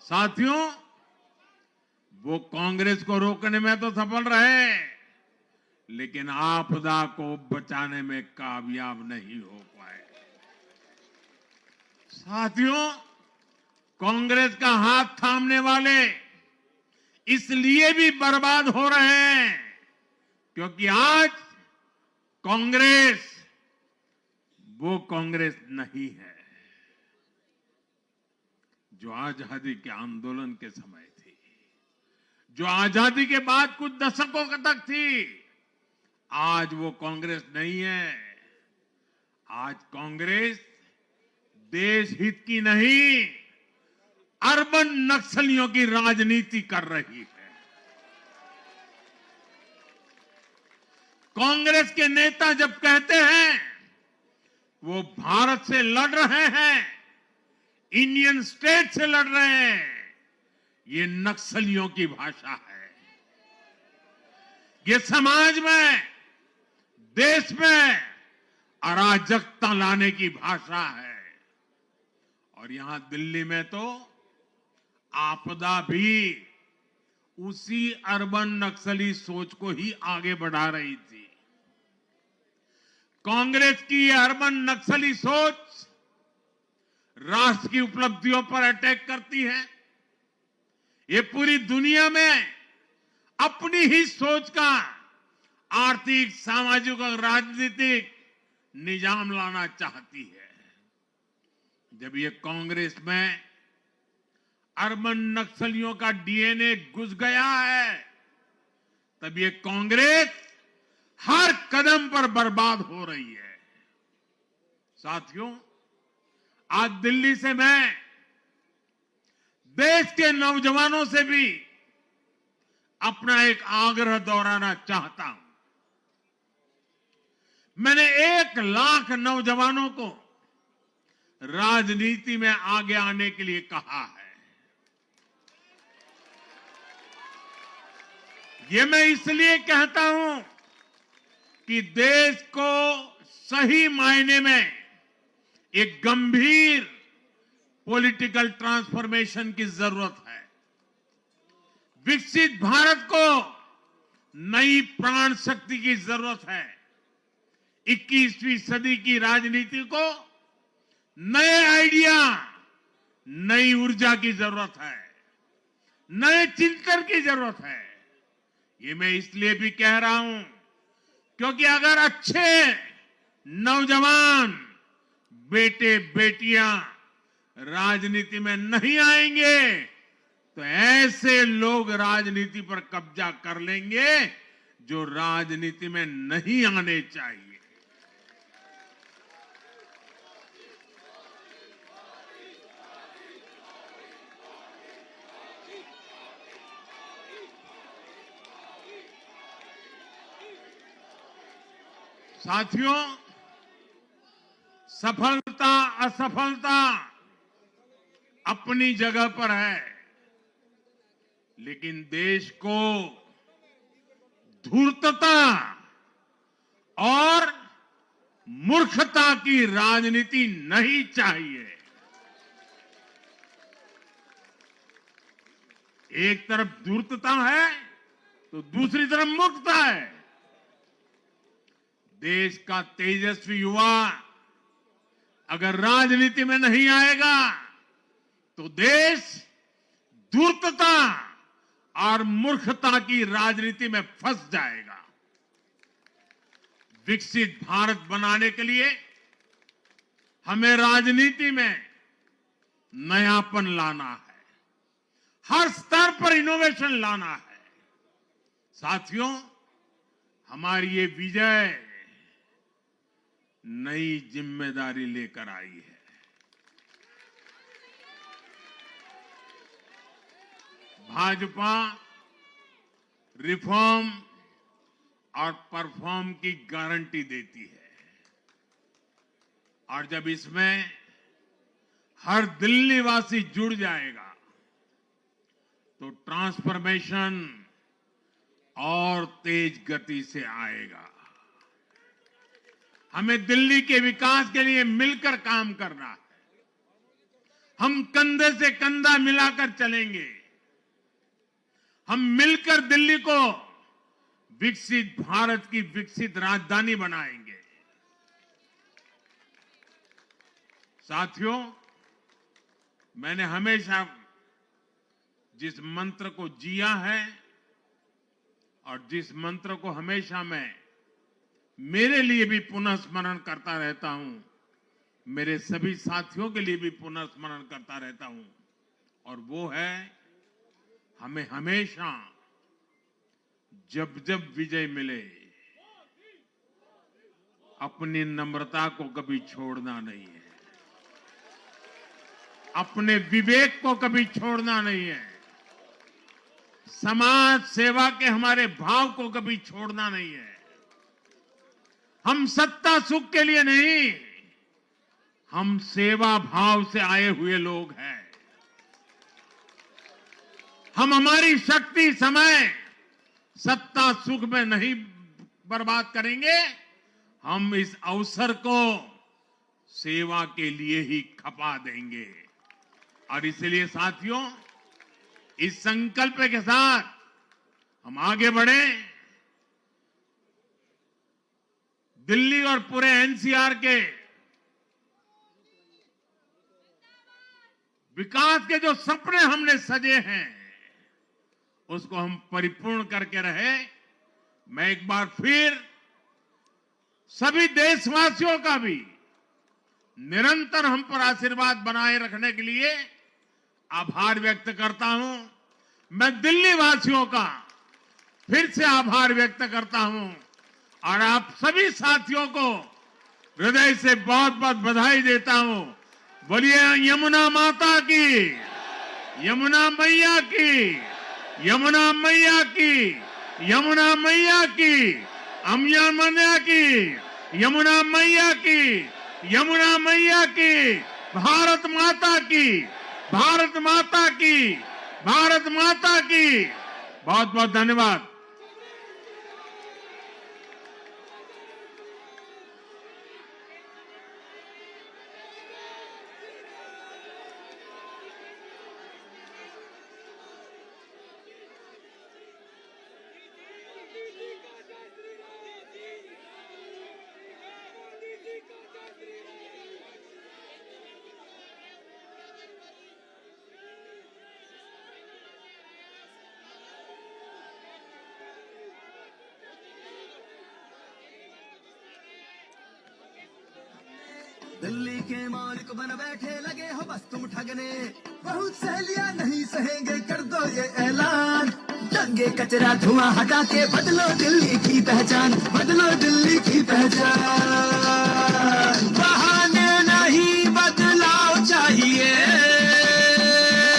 साथियों, वो कांग्रेस को रोकने में तो सफल रहे, लेकिन आपदा को बचाने में कामयाब नहीं हो पाए। साथियों, कांग्रेस का हाथ थामने वाले इसलिए भी बर्बाद हो रहे हैं क्योंकि आज कांग्रेस वो कांग्रेस नहीं है जो आजादी के आंदोलन के समय थी, जो आजादी के बाद कुछ दशकों तक थी। आज वो कांग्रेस नहीं है। आज कांग्रेस देश हित की नहीं, अर्बन नक्सलियों की राजनीति कर रही है। कांग्रेस के नेता जब कहते हैं वो भारत से लड़ रहे हैं, इंडियन स्टेट से लड़ रहे हैं, ये नक्सलियों की भाषा है। ये समाज में, देश में अराजकता लाने की भाषा है। और यहां दिल्ली में तो आपदा भी उसी अर्बन नक्सली सोच को ही आगे बढ़ा रही थी। कांग्रेस की ये अर्बन नक्सली सोच राष्ट्र की उपलब्धियों पर अटैक करती है। ये पूरी दुनिया में अपनी ही सोच का आर्थिक, सामाजिक और राजनीतिक निजाम लाना चाहती है। जब ये कांग्रेस में अर्बन नक्सलियों का डीएनए घुस गया है, तब ये कांग्रेस हर कदम पर बर्बाद हो रही है। साथियों, आज दिल्ली से मैं देश के नौजवानों से भी अपना एक आग्रह दोहराना चाहता हूं। मैंने 1 लाख नौजवानों को राजनीति में आगे आने के लिए कहा है। ये मैं इसलिए कहता हूं कि देश को सही मायने में एक गंभीर पॉलिटिकल ट्रांसफॉर्मेशन की जरूरत है। विकसित भारत को नई प्राण शक्ति की जरूरत है। 21वीं सदी की राजनीति को नए आइडिया, नई ऊर्जा की जरूरत है, नए चिंतन की जरूरत है। ये मैं इसलिए भी कह रहा हूं क्योंकि अगर अच्छे नौजवान बेटे बेटियां राजनीति में नहीं आएंगे तो ऐसे लोग राजनीति पर कब्जा कर लेंगे जो राजनीति में नहीं आने चाहिए। साथियों, सफलता असफलता अपनी जगह पर है, लेकिन देश को धूर्तता और मूर्खता की राजनीति नहीं चाहिए। एक तरफ धूर्तता है तो दूसरी तरफ मूर्खता है। देश का तेजस्वी युवा अगर राजनीति में नहीं आएगा तो देश धूर्तता और मूर्खता की राजनीति में फंस जाएगा। विकसित भारत बनाने के लिए हमें राजनीति में नयापन लाना है, हर स्तर पर इनोवेशन लाना है। साथियों, हमारी ये विजय नई जिम्मेदारी लेकर आई है। भाजपा रिफॉर्म और परफॉर्म की गारंटी देती है और जब इसमें हर दिल्ली वासी जुड़ जाएगा तो ट्रांसफॉर्मेशन और तेज गति से आएगा। हमें दिल्ली के विकास के लिए मिलकर काम करना है। हम कंधे से कंधा मिलाकर चलेंगे। हम मिलकर दिल्ली को विकसित भारत की विकसित राजधानी बनाएंगे। साथियों, मैंने हमेशा जिस मंत्र को जिया है और जिस मंत्र को हमेशा मैं मेरे लिए भी पुनः स्मरण करता रहता हूं, मेरे सभी साथियों के लिए भी पुनः स्मरण करता रहता हूं, और वो है हमें हमेशा जब जब विजय मिले अपनी नम्रता को कभी छोड़ना नहीं है, अपने विवेक को कभी छोड़ना नहीं है, समाज सेवा के हमारे भाव को कभी छोड़ना नहीं है। हम सत्ता सुख के लिए नहीं, हम सेवा भाव से आए हुए लोग हैं। हम हमारी शक्ति समय सत्ता सुख में नहीं बर्बाद करेंगे, हम इस अवसर को सेवा के लिए ही खपा देंगे। और इसलिए साथियों, इस संकल्प के साथ हम आगे बढ़े। दिल्ली और पूरे एनसीआर के विकास के जो सपने हमने सजे हैं उसको हम परिपूर्ण करके रहे। मैं एक बार फिर सभी देशवासियों का भी निरंतर हम पर आशीर्वाद बनाए रखने के लिए आभार व्यक्त करता हूं। मैं दिल्ली वासियों का फिर से आभार व्यक्त करता हूं और आप सभी साथियों को हृदय से बहुत बहुत बधाई देता हूं। बोलिए यमुना माता की, यमुना मैया की, यमुना मैया की, यमुना मैया की, अम्या मैया की, यमुना मैया की, यमुना मैया की, भारत माता की, भारत माता की, भारत माता की। बहुत बहुत धन्यवाद। दिल्ली के मालिक बन बैठे लगे हो बस तुम ठगने, बहुत सहेलियां नहीं सहेंगे कर दो ये ऐलान, दंगे कचरा धुआं हटा के बदलो दिल्ली की पहचान, बदलो दिल्ली की पहचान।